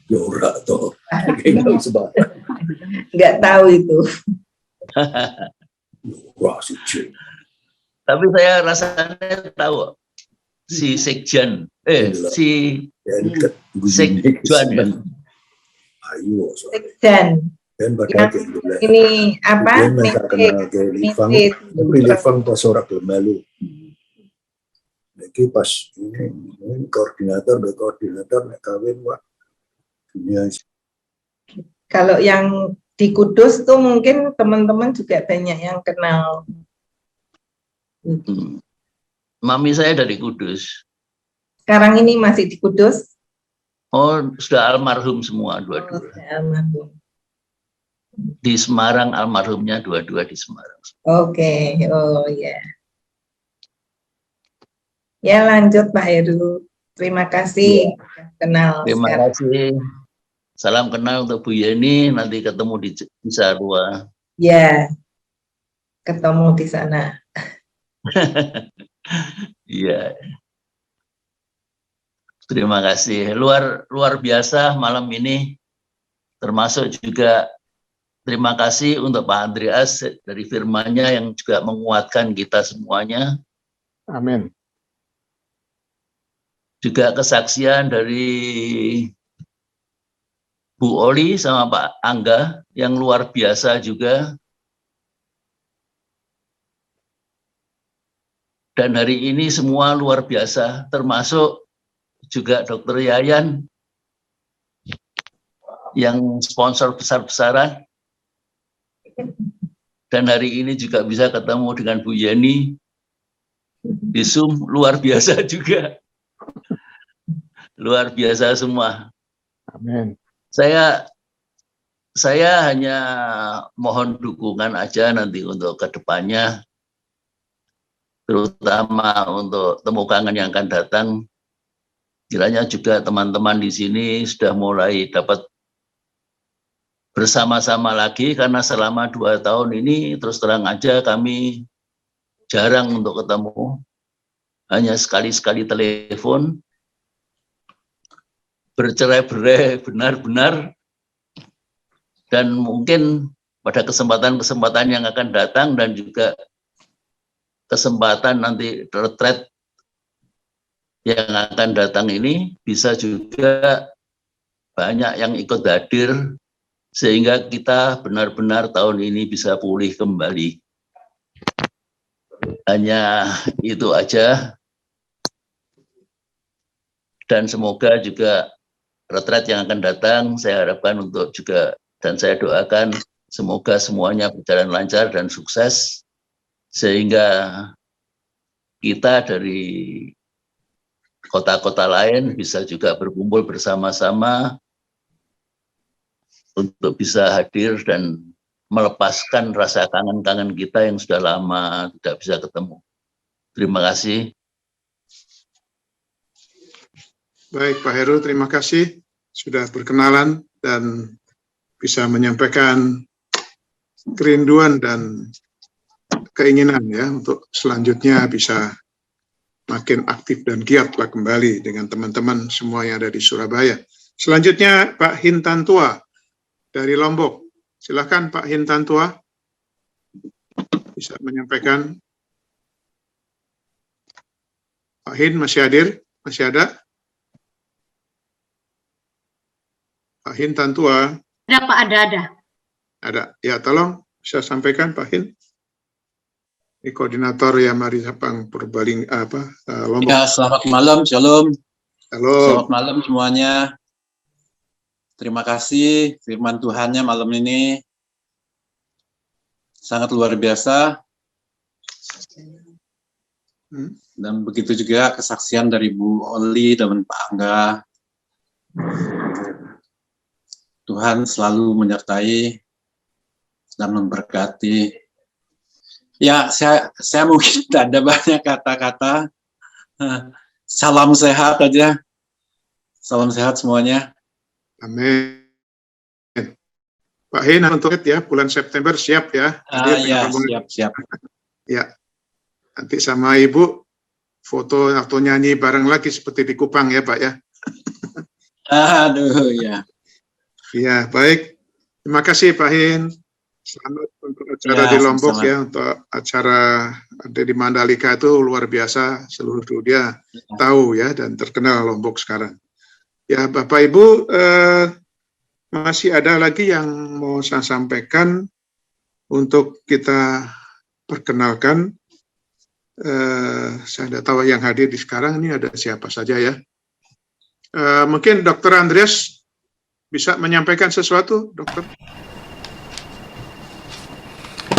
Yora toh. Tan Keng Tio sebab. Nggak tahu itu. Tapi saya rasanya tahu si Sekjen, si Sekjen. Ayo. Sekjen. Yang ini apa? Milifang pas orang Malu. Lagi pas ini koordinator nak kawin wah. Kalau yang di Kudus tuh mungkin teman-teman juga banyak yang kenal. Mami saya dari Kudus. Sekarang ini masih di Kudus? Oh, sudah almarhum semua dua-dua. Almarhum. Di Semarang almarhumnya dua-dua di Semarang. Oke, oh ya. Ya lanjut Pak Heru. Terima kasih. Kenal. Terima kasih. Salam kenal untuk Bu Yeni. Nanti ketemu di Cisarua. Ya, ketemu di sana. Iya. Terima kasih. Luar biasa malam ini. Termasuk juga terima kasih untuk Pak Andreas dari firman-Nya yang juga menguatkan kita semuanya. Amin. Juga kesaksian dari Bu Oli sama Pak Angga yang luar biasa juga. Dan hari ini semua luar biasa, termasuk juga Dr. Yayan yang sponsor besar-besaran. Dan hari ini juga bisa ketemu dengan Bu Yeni di Zoom, luar biasa juga. Luar biasa semua. Amin. Saya hanya mohon dukungan aja nanti untuk kedepannya, terutama untuk temu kangen yang akan datang. Kiranya juga teman-teman di sini sudah mulai dapat bersama-sama lagi, karena selama 2 tahun ini terus terang aja kami jarang untuk ketemu, hanya sekali-sekali telepon, bercerai-berai benar-benar, dan mungkin pada kesempatan-kesempatan yang akan datang dan juga kesempatan nanti retret yang akan datang ini bisa juga banyak yang ikut hadir sehingga kita benar-benar tahun ini bisa pulih kembali. Hanya itu aja. Dan semoga juga retret yang akan datang saya harapkan untuk juga, dan saya doakan semoga semuanya berjalan lancar dan sukses sehingga kita dari kota-kota lain bisa juga berkumpul bersama-sama untuk bisa hadir dan melepaskan rasa kangen-kangen kita yang sudah lama tidak bisa ketemu. Terima kasih. Baik Pak Heru, terima kasih sudah berkenalan dan bisa menyampaikan kerinduan dan keinginan ya untuk selanjutnya bisa makin aktif dan giatlah kembali dengan teman-teman semua yang ada di Surabaya. Selanjutnya Pak Hintantua dari Lombok. Silakan Pak Hintantua bisa menyampaikan. Pak Hin masih hadir? Masih ada? Pak Hintantua. Ada Pak, ada. Ada. Ya tolong bisa sampaikan Pak Hin. Ini koordinator ya Mari Sapang Purbaling Lombok. Ya, selamat malam, shalom. Halo. Selamat malam semuanya. Terima kasih firman Tuhannya malam ini sangat luar biasa. Dan begitu juga kesaksian dari Bu Oli dan Pak Angga. Tuhan selalu menyertai dan memberkati. Ya, saya mungkin tidak ada banyak kata-kata. Salam sehat aja. Salam sehat semuanya. Amin. Pak Hin untuk ya bulan September siap ya. Ya, siap. Ya. Nanti sama Ibu foto atau nyanyi bareng lagi seperti di Kupang ya Pak ya. Aduh ya. Ya, baik. Terima kasih Pak Hin. Selamat untuk acara Ya, di Lombok sama-sama. ya, untuk acara ada di Mandalika itu luar biasa, seluruh dunia tahu ya dan terkenal Lombok sekarang. Ya Bapak Ibu, masih ada lagi yang mau saya sampaikan untuk kita perkenalkan. Saya tidak tahu yang hadir di sekarang ini ada siapa saja ya. Mungkin Dr. Andreas bisa menyampaikan sesuatu, Dokter?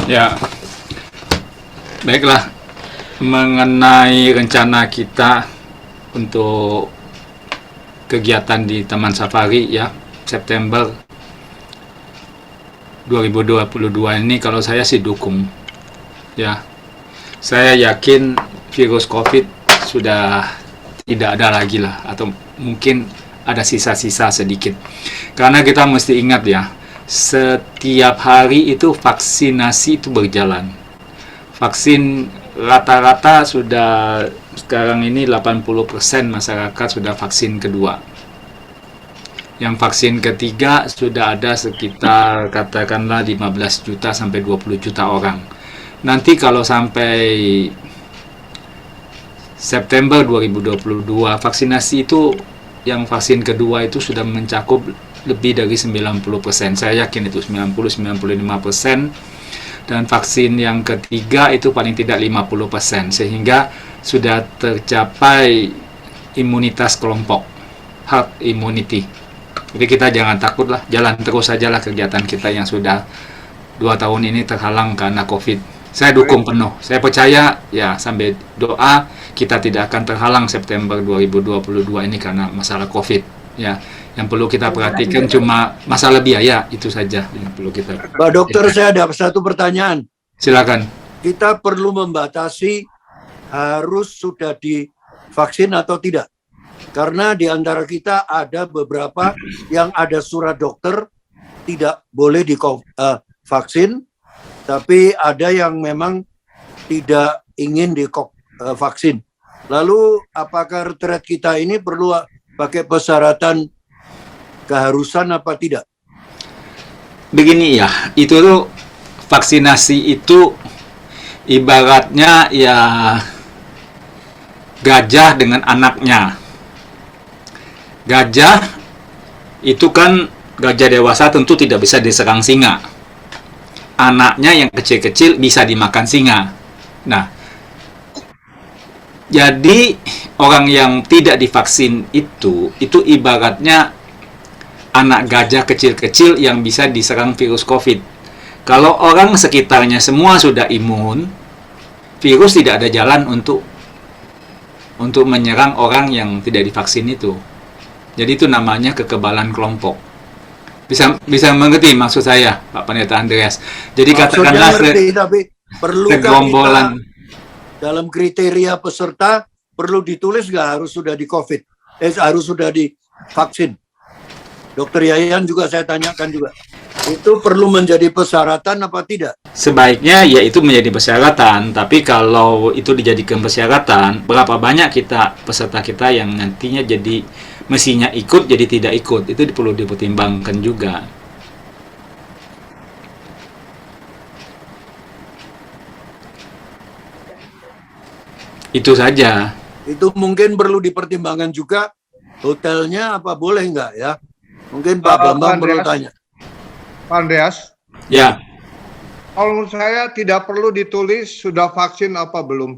Ya, baiklah. Mengenai rencana kita untuk kegiatan di Taman Safari ya, September 2022 ini kalau saya sih dukung. Ya, saya yakin virus COVID sudah tidak ada lagi lah, atau mungkin ada sisa-sisa sedikit. Karena kita mesti ingat ya, setiap hari itu vaksinasi itu berjalan. Vaksin rata-rata sudah sekarang ini 80% masyarakat sudah vaksin kedua. Yang vaksin ketiga sudah ada sekitar katakanlah 15 juta sampai 20 juta orang. Nanti kalau sampai September 2022 vaksinasi itu yang vaksin kedua itu sudah mencakup lebih dari 90%. Saya yakin itu 90-95%. Dan vaksin yang ketiga itu paling tidak 50%. Sehingga sudah tercapai imunitas kelompok, herd immunity. Jadi kita jangan takut lah, jalan terus saja lah kegiatan kita yang sudah 2 tahun ini terhalang karena COVID. Saya dukung penuh. Saya percaya ya sampai doa kita tidak akan terhalang September 2022 ini karena masalah COVID. Ya, yang perlu kita perhatikan cuma masalah biaya, itu saja yang perlu kita. Pak Dokter, saya ada satu pertanyaan. Silakan. Kita perlu membatasi harus sudah divaksin atau tidak? Karena di antara kita ada beberapa yang ada surat dokter tidak boleh divaksin, tapi ada yang memang tidak ingin divaksin. Lalu apakah retret kita ini perlu pakai persyaratan keharusan apa tidak? Begini ya, itu tuh vaksinasi itu ibaratnya ya gajah dengan anaknya. Gajah itu kan gajah dewasa tentu tidak bisa diserang singa. Anaknya yang kecil-kecil bisa dimakan singa. Nah, jadi orang yang tidak divaksin itu ibaratnya anak gajah kecil-kecil yang bisa diserang virus COVID. Kalau orang sekitarnya semua sudah imun, virus tidak ada jalan untuk menyerang orang yang tidak divaksin itu. Jadi itu namanya kekebalan kelompok. Bisa mengerti maksud saya, Pak Pendeta Andreas. Jadi katakanlah tapi perlu segerombolan dalam kriteria peserta perlu ditulis nggak harus sudah di COVID, harus sudah divaksin. Dokter Yayan juga saya tanyakan juga. Itu perlu menjadi persyaratan apa tidak? Sebaiknya ya itu menjadi persyaratan, tapi kalau itu dijadikan persyaratan, berapa banyak peserta kita yang nantinya jadi mestinya ikut jadi tidak ikut, itu perlu dipertimbangkan juga. Itu saja. Itu mungkin perlu dipertimbangkan juga hotelnya apa boleh nggak ya? Mungkin Pak Bambang perlu tanya. Pak Andreas? Ya. Kalau menurut saya tidak perlu ditulis sudah vaksin apa belum.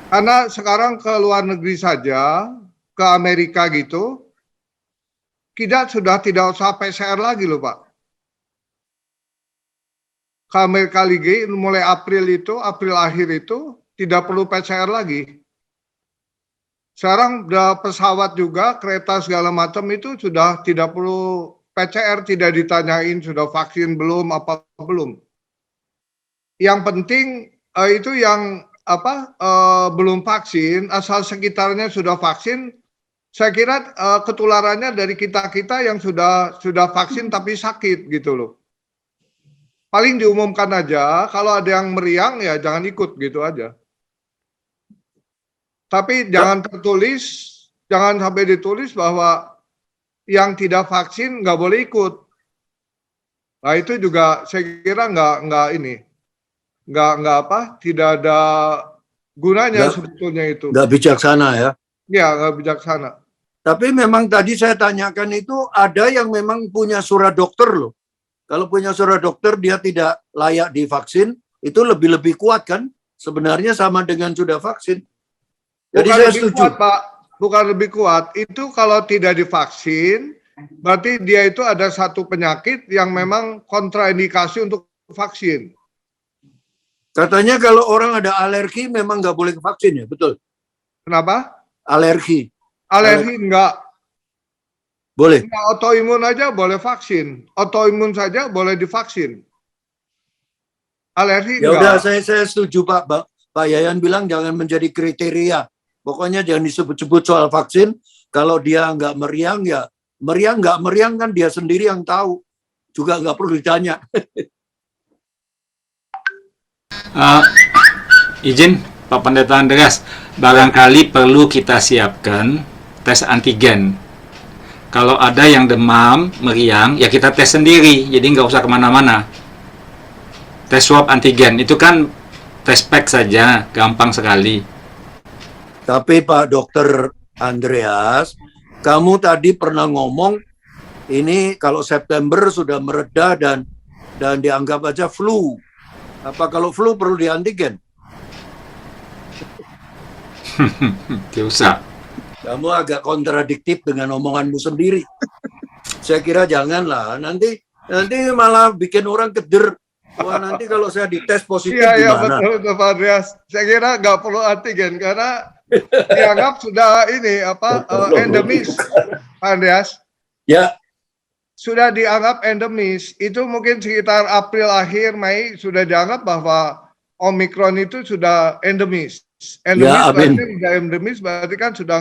Karena sekarang ke luar negeri saja, ke Amerika gitu, kita sudah tidak usah PCR lagi loh Pak. Ke Amerika lagi mulai April akhir itu tidak perlu PCR lagi. Sekarang udah pesawat juga, kereta segala macam itu sudah tidak perlu PCR, tidak ditanyain sudah vaksin belum, apa belum. Yang penting itu yang belum vaksin, asal sekitarnya sudah vaksin, saya kira ketularannya dari kita-kita yang sudah vaksin tapi sakit gitu loh. Paling diumumkan aja, kalau ada yang meriang ya jangan ikut gitu aja. Tapi jangan tertulis, jangan sampai ditulis bahwa yang tidak vaksin nggak boleh ikut. Nah itu juga saya kira tidak ada gunanya sebetulnya itu. Nggak bijaksana ya? Ya, nggak bijaksana. Tapi memang tadi saya tanyakan itu ada yang memang punya surat dokter loh. Kalau punya surat dokter dia tidak layak divaksin, itu lebih kuat kan? Sebenarnya sama dengan sudah vaksin. Jadi Bukan saya lebih setuju. kuat, Pak. Bukan lebih kuat. Itu kalau tidak divaksin, berarti dia itu ada satu penyakit yang memang kontraindikasi untuk vaksin. Katanya kalau orang ada alergi memang nggak boleh vaksin ya, betul? Kenapa? Alergi. Alergi enggak. Boleh. Nah, autoimun aja boleh vaksin. Autoimun saja boleh divaksin. Alergi Ya enggak. udah, saya setuju Pak Yayan bilang jangan menjadi kriteria. Pokoknya jangan disebut-sebut soal vaksin. Kalau dia nggak meriang ya meriang nggak meriang kan dia sendiri yang tahu. Juga nggak perlu ditanya. Izin Pak Pendeta Andreas, barangkali perlu kita siapkan tes antigen. Kalau ada yang demam, meriang, ya kita tes sendiri, jadi nggak usah kemana-mana. Tes swab antigen, itu kan tes pack saja, gampang sekali. Tapi Pak Dokter Andreas, kamu tadi pernah ngomong ini kalau September sudah mereda dan dianggap aja flu. Apa kalau flu perlu di antigen? Tidak usah. Kamu agak kontradiktif dengan omonganmu sendiri. Saya kira janganlah. Nanti malah bikin orang keder. Wah, nanti kalau saya dites positif Iya, gimana? betul Pak Andreas. Saya kira nggak perlu antigen karena dianggap sudah endemis, Pak Andreas. Ya. Sudah dianggap endemis. Itu mungkin sekitar April akhir Mei sudah dianggap bahwa Omikron itu sudah endemis. Endemis berarti kan sudah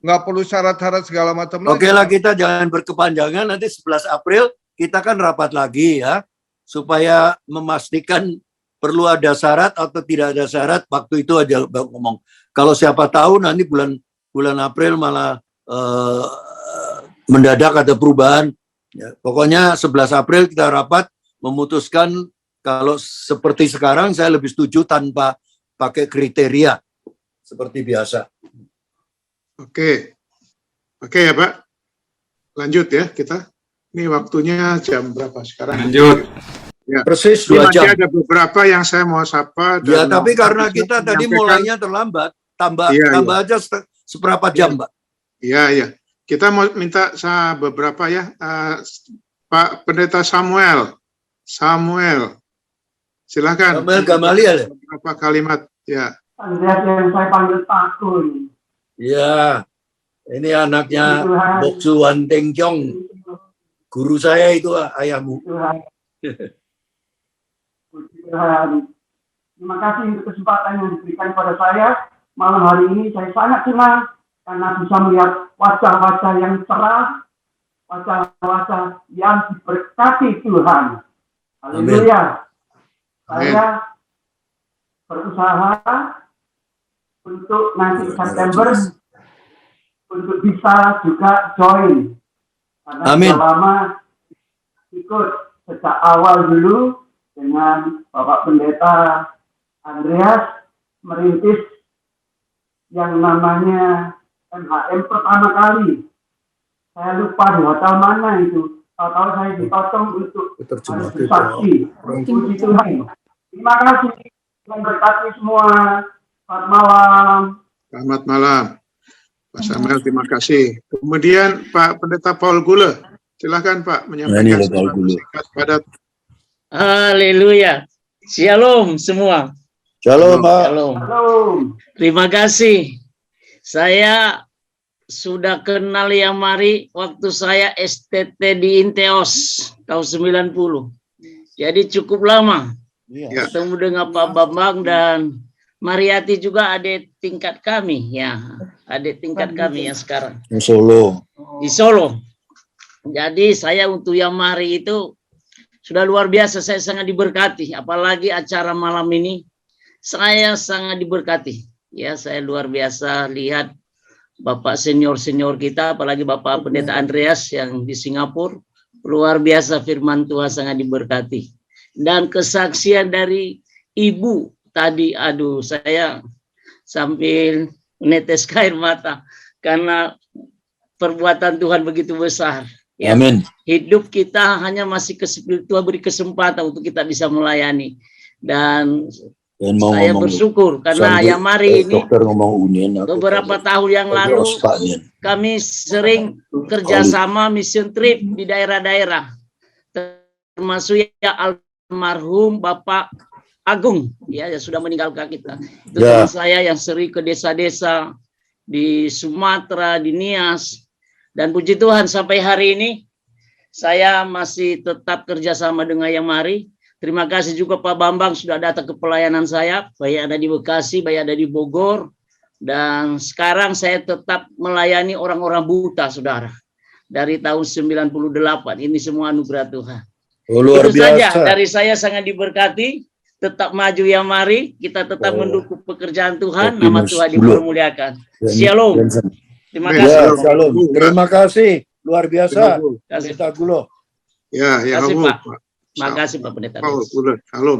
nggak perlu syarat-syarat segala macam lagi. Oke lah, kita jangan berkepanjangan. Nanti 11 April kita kan rapat lagi ya, supaya memastikan perlu ada syarat atau tidak ada syarat. Waktu itu aja ngomong. Kalau siapa tahu nanti bulan April malah mendadak ada perubahan. Ya, pokoknya 11 April kita rapat memutuskan kalau seperti sekarang saya lebih setuju tanpa pakai kriteria seperti biasa. Oke ya Pak. Lanjut ya kita. Ini waktunya jam berapa sekarang? Lanjut. Ya. Persis Ini 2 jam. masih ada beberapa yang saya mau sapa. Ya, dan tapi karena kita tadi menyampaikan- mulainya terlambat, tambah aja seberapa jam, Mbak. Iya. Kita mau minta beberapa ya. Pak Pendeta Samuel. Silakan. Samuel Gamaliel ya? Beberapa kalimat ya. Andreas yang saya panggil Takun. Ya, ini anaknya Boksu Wanteng Kyong. Guru saya itu ayahmu. Terima kasih untuk kesempatan yang diberikan pada saya. Malam hari ini saya sangat senang karena bisa melihat wajah-wajah yang cerah, wajah-wajah yang diberkati Tuhan. Haleluya. Saya berusaha untuk nanti September untuk bisa juga join. Karena sudah lama ikut sejak awal dulu dengan Bapak Pendeta Andreas merintis yang namanya MHM pertama kali. Saya lupa di hotel mana itu. Tahu-tahu saya dipotong untuk bersaksi. Puji Tuhan. Terima kasih. Tuhan berkati semua. Selamat malam. Selamat malam. Pak Samuel, terima kasih. Kemudian Pak Pendeta Paul Gule. Silakan Pak menyampaikan singkat padat. Haleluya. Shalom semua. Shalom, Pak. Shalom. Terima kasih. Saya sudah kenal Yamari waktu saya STT di Inteos tahun 90. Jadi cukup lama. Ketemu dengan Pak Bambang dan Mariati juga adik tingkat kami ya. adik tingkat kami yang sekarang. Di Solo. Di Solo. Jadi saya untuk yang mari itu sudah luar biasa, saya sangat diberkati. Apalagi acara malam ini, saya sangat diberkati. Ya, saya luar biasa lihat Bapak senior-senior kita, apalagi Bapak Pendeta Andreas yang di Singapura. Luar biasa firman Tuhan, sangat diberkati. Dan kesaksian dari Ibu tadi, aduh, saya sambil menetes air mata karena perbuatan Tuhan begitu besar. Ya. Amin. Hidup kita hanya masih Tuhan beri kesempatan untuk kita bisa melayani. Dan mau saya ngomong bersyukur karena sambil, yang mari ini dokter ngomong unian beberapa tahun yang lalu kami sering kerjasama mission trip di daerah-daerah, termasuk ya almarhum Bapak Agung ya yang sudah meninggalkan kita. Itu teman saya yang sering ke desa-desa di Sumatera, di Nias, dan puji Tuhan sampai hari ini saya masih tetap kerjasama dengan yang mari. Terima kasih juga Pak Bambang sudah datang ke pelayanan saya, baik ada di Bekasi, baik ada di Bogor, dan sekarang saya tetap melayani orang-orang buta, saudara. Dari tahun 98, ini semua anugerah Tuhan. Oh, luar Itu biasa. saja, dari saya sangat diberkati, tetap maju ya mari, kita tetap mendukung pekerjaan Tuhan, nama Tuhan dipermuliakan. Shalom. Terima kasih. Shalom. Terima kasih, luar biasa. Pendeta Gulo. Ya, ya, Terima kasih, Pak. Pak. Terima kasih Pak Pendeta. Shalom.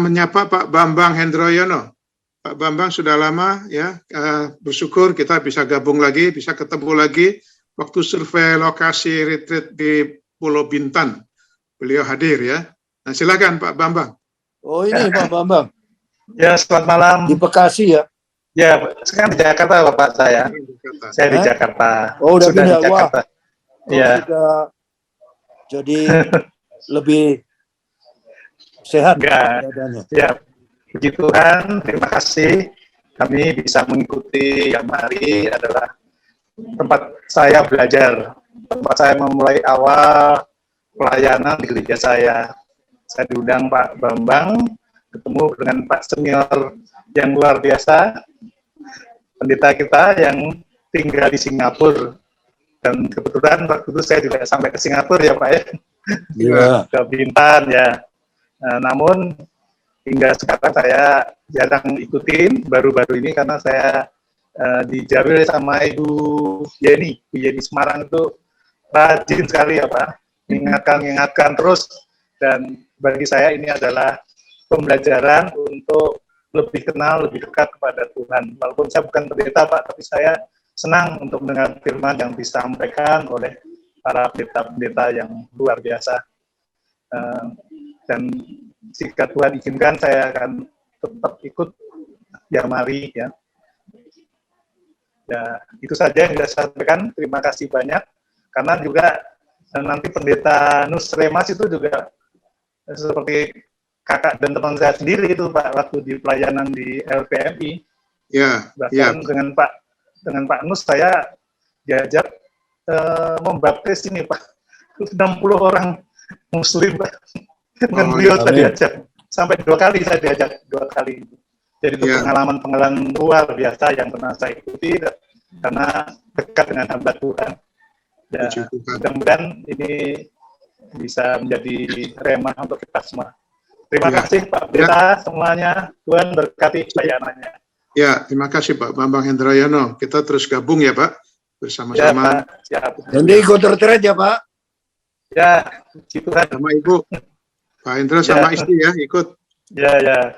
Menyapa Pak Bambang Hendroyono. Pak Bambang sudah lama ya bersyukur kita bisa gabung lagi, bisa ketemu lagi waktu survei lokasi retreat di Pulau Bintan. Beliau hadir ya. Nah, silakan Pak Bambang. Oh, ini Pak Bambang. Ya, selamat malam. Di Bekasi ya? Ya, sekarang di Jakarta Bapak saya. Saya di Jakarta. Oh, udah Sudah pindah. di Jakarta. Ya. Jadi lebih sehat. Ya, puji Tuhan, terima kasih. Kami bisa mengikuti yang mari adalah tempat saya belajar, tempat saya memulai awal pelayanan di gereja saya. Saya diundang Pak Bambang, ketemu dengan Pak senior yang luar biasa, pendeta kita yang tinggal di Singapura. Dan kebetulan waktu itu saya juga sampai ke Singapura ya Pak ya, ke Bintan ya. Nah, namun hingga sekarang saya jarang ikutin baru-baru ini karena saya dijabil sama Ibu Yeni Semarang itu rajin sekali ya Pak, mengingatkan terus, dan bagi saya ini adalah pembelajaran untuk lebih kenal, lebih dekat kepada Tuhan. Walaupun saya bukan pendeta Pak, tapi saya senang untuk mendengar firman yang disampaikan oleh para pendeta-pendeta yang luar biasa. Dan jika Tuhan izinkan, saya akan tetap ikut ya mari ya. Ya, itu saja yang saya sampaikan. Terima kasih banyak. Karena juga nanti pendeta Nusremas itu juga seperti kakak dan teman saya sendiri itu Pak, waktu di pelayanan di LPMI. Ya, bahkan dengan Pak Nus saya diajak membaptis ini Pak, 60 orang Muslim Pak. Dengan beliau saya diajak sampai 2 kali saya diajak 2 kali. Jadi itu pengalaman-pengalaman luar biasa yang pernah saya ikuti karena dekat dengan hamba Tuhan. Ya, mudah-mudahan ini bisa menjadi remah untuk kita semua. Terima kasih Pak Pendeta semuanya. Tuhan berkati pelayanannya. Ya, terima kasih Pak Bambang Hendrayono. Kita terus gabung ya Pak, bersama-sama. Ya, nanti ikut retreat ya Pak? Ya, Tuhan. Sama Ibu. Pak Hendra sama istri ya, ikut. Ya.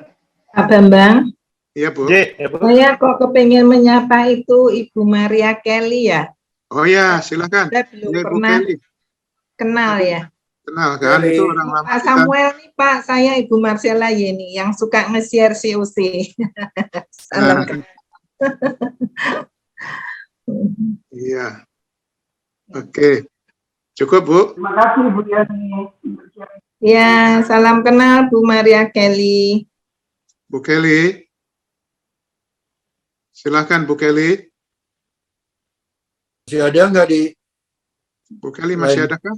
Pak Bambang. Iya Bu. Saya kok kepengen menyapa itu Ibu Maria Kelly ya. Oh ya, silakan. Saya belum pernah kenal ya. Kenal kan, itu orang lama. Pak Samuel nih Pak, saya Ibu Marcella Yeni yang suka nge-share COC. Salam kenal. Iya. Oke. Cukup Bu. Terima kasih Bu Yani. Ya, salam kenal Bu Maria Kelly. Bu Kelly. Silahkan Bu Kelly. Masih ada nggak di? Bu Kelly masih ada kan?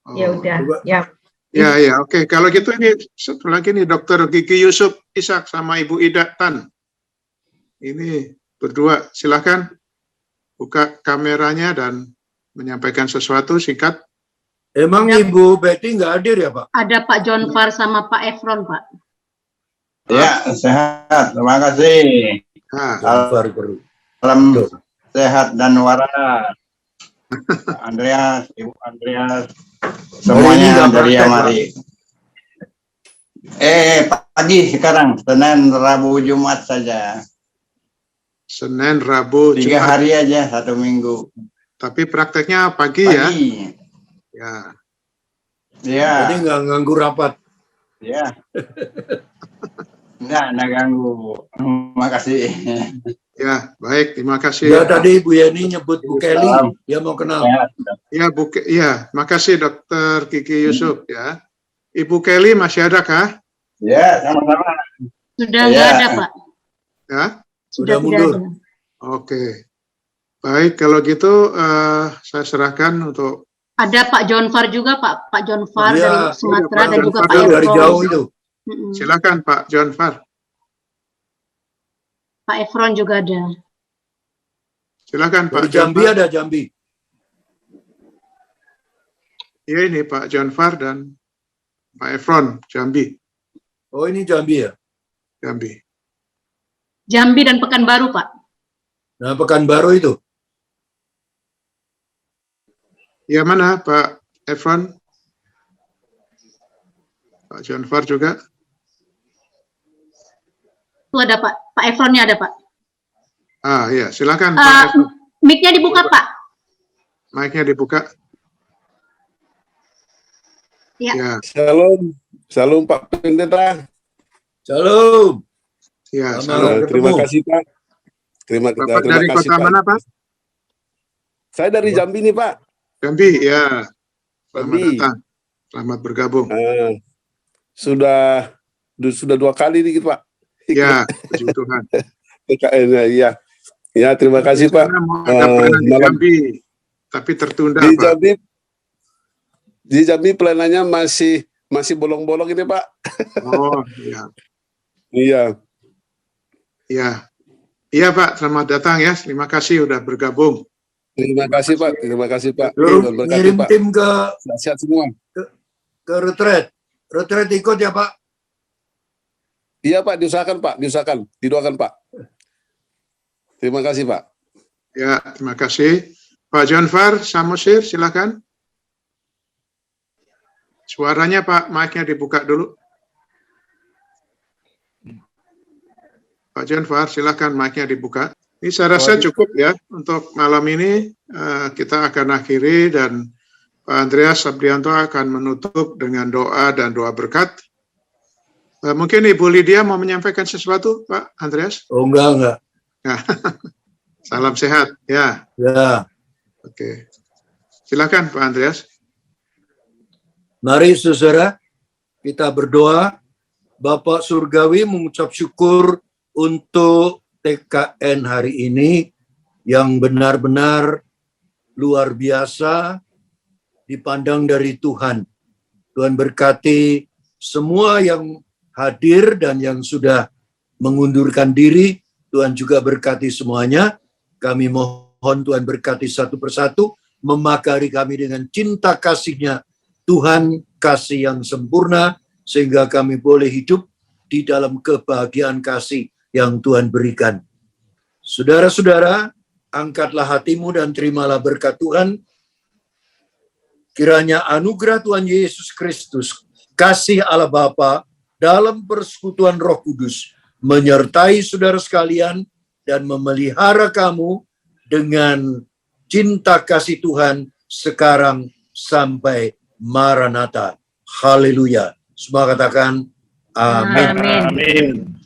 Oh, ya udah, ya. Ya, oke. Kalau gitu ini satu lagi nih Dr. Gigi Yusuf Ishak sama Ibu Ida Tan. ini berdua. Silakan buka kameranya dan menyampaikan sesuatu singkat. Emang Ibu Betty nggak hadir ya, Pak? Ada Pak John Far sama Pak Efron, Pak. Ya, sehat. Terima kasih. Salam sehat dan waras. Andreas, Ibu Andreas, semuanya dari Yamari. Pagi sekarang, Senin, Rabu, Jumat saja. Senin, Rabu, 3 Jumat. hari aja, 1 minggu. Tapi prakteknya pagi, ya? Ya. Ya. Jadi nggak ganggu rapat. Ya. Enggak ganggu. Terima kasih. Ya, baik. Terima kasih. Ya, tadi Bu Yeni nyebut Bu Kelly. Dia mau kenal. Ya, makasih Dokter Kiki Yusuf ya. Ibu Kelly masih ada kah? Ya, sama-sama. Sudah nggak ada, Pak. Ya? Sudah mundur. Oke. Baik, kalau gitu saya serahkan untuk Ada Pak John Far juga, Pak John Far Iya, dari Sumatera Pak dan John juga Far Pak dari Efron. jauh itu. Silakan Pak John Far. Pak Efron juga ada. Silakan Pak Dari John Jambi Far. ada Jambi. Ya, ini Pak John Far dan Pak Efron, Jambi. Oh, ini Jambi ya? Jambi. Jambi dan Pekanbaru, Pak. Nah, Pekanbaru itu. Ya, mana Pak Efron? Pak John Far juga. Itu ada Pak Efronnya ada, Pak. Ah, ya, silakan Pak Efron. Mic-nya dibuka, Pak. Mic-nya dibuka. Ya. Shalom Pak Pendeta. Shalom. Ya, terima kasih Pak. Terima dari kasih kota Pak. mana Pak? Saya dari Jambi nih Pak. Jambi, ya. Selamat Jambi. datang. Selamat bergabung. Sudah 2 kali nih Pak. Ya, puji Tuhan. PKN ya. Ya, terima kasih Pak. Ada pelayanan di Jambi, tapi tertunda Di Pak. Jambi, di Jambi pelayanannya masih bolong-bolong ini Pak. Oh, iya. Iya. Iya. Iya Pak, selamat datang ya. Terima kasih udah bergabung. Terima kasih Pak. Terima kasih Pak. Belum Berkati, ngirim Pak. tim ke Sehat semua. ke retret. Retret ikut ya Pak? Iya Pak, diusahakan Pak, didoakan Pak. Terima kasih Pak. Ya, terima kasih. Pak John Far, Samosir, silakan. Suaranya Pak, mic-nya dibuka dulu. Pak John Far, silakan mic-nya dibuka. Ini saya rasa cukup ya untuk malam ini. Kita akan akhiri dan Pak Andreas Sabrianto akan menutup dengan doa dan doa berkat. Mungkin Ibu Lydia mau menyampaikan sesuatu, Pak Andreas? Oh, enggak. Salam sehat, ya. Ya. Oke. Silakan Pak Andreas. Mari saudara, kita berdoa. Bapak Surgawi mengucap syukur untuk TKN hari ini yang benar-benar luar biasa dipandang dari Tuhan. Tuhan berkati semua yang hadir dan yang sudah mengundurkan diri. Tuhan juga berkati semuanya. Kami mohon Tuhan berkati satu persatu, memakari kami dengan cinta kasih-Nya. Tuhan kasih yang sempurna, sehingga kami boleh hidup di dalam kebahagiaan kasih yang Tuhan berikan. Saudara-saudara, angkatlah hatimu dan terimalah berkat Tuhan. Kiranya anugerah Tuhan Yesus Kristus, kasih Allah Bapa dalam persekutuan Roh Kudus, menyertai saudara sekalian dan memelihara kamu dengan cinta kasih Tuhan sekarang sampai Maranatha. Haleluya. Semua katakan amin. Amin.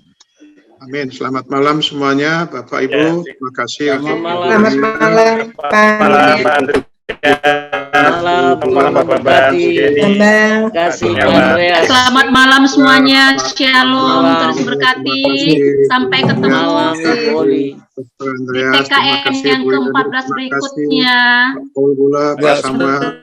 Amin. Selamat malam semuanya, Bapak Ibu. Terima kasih. Selamat malam. Selamat malam, Pak. Malam, Bapak Bati. Kasih Andreas. Selamat malam semuanya. Shalom, terus berkati. Sampai ketemu di TKN yang ke-14 berikutnya. Bersama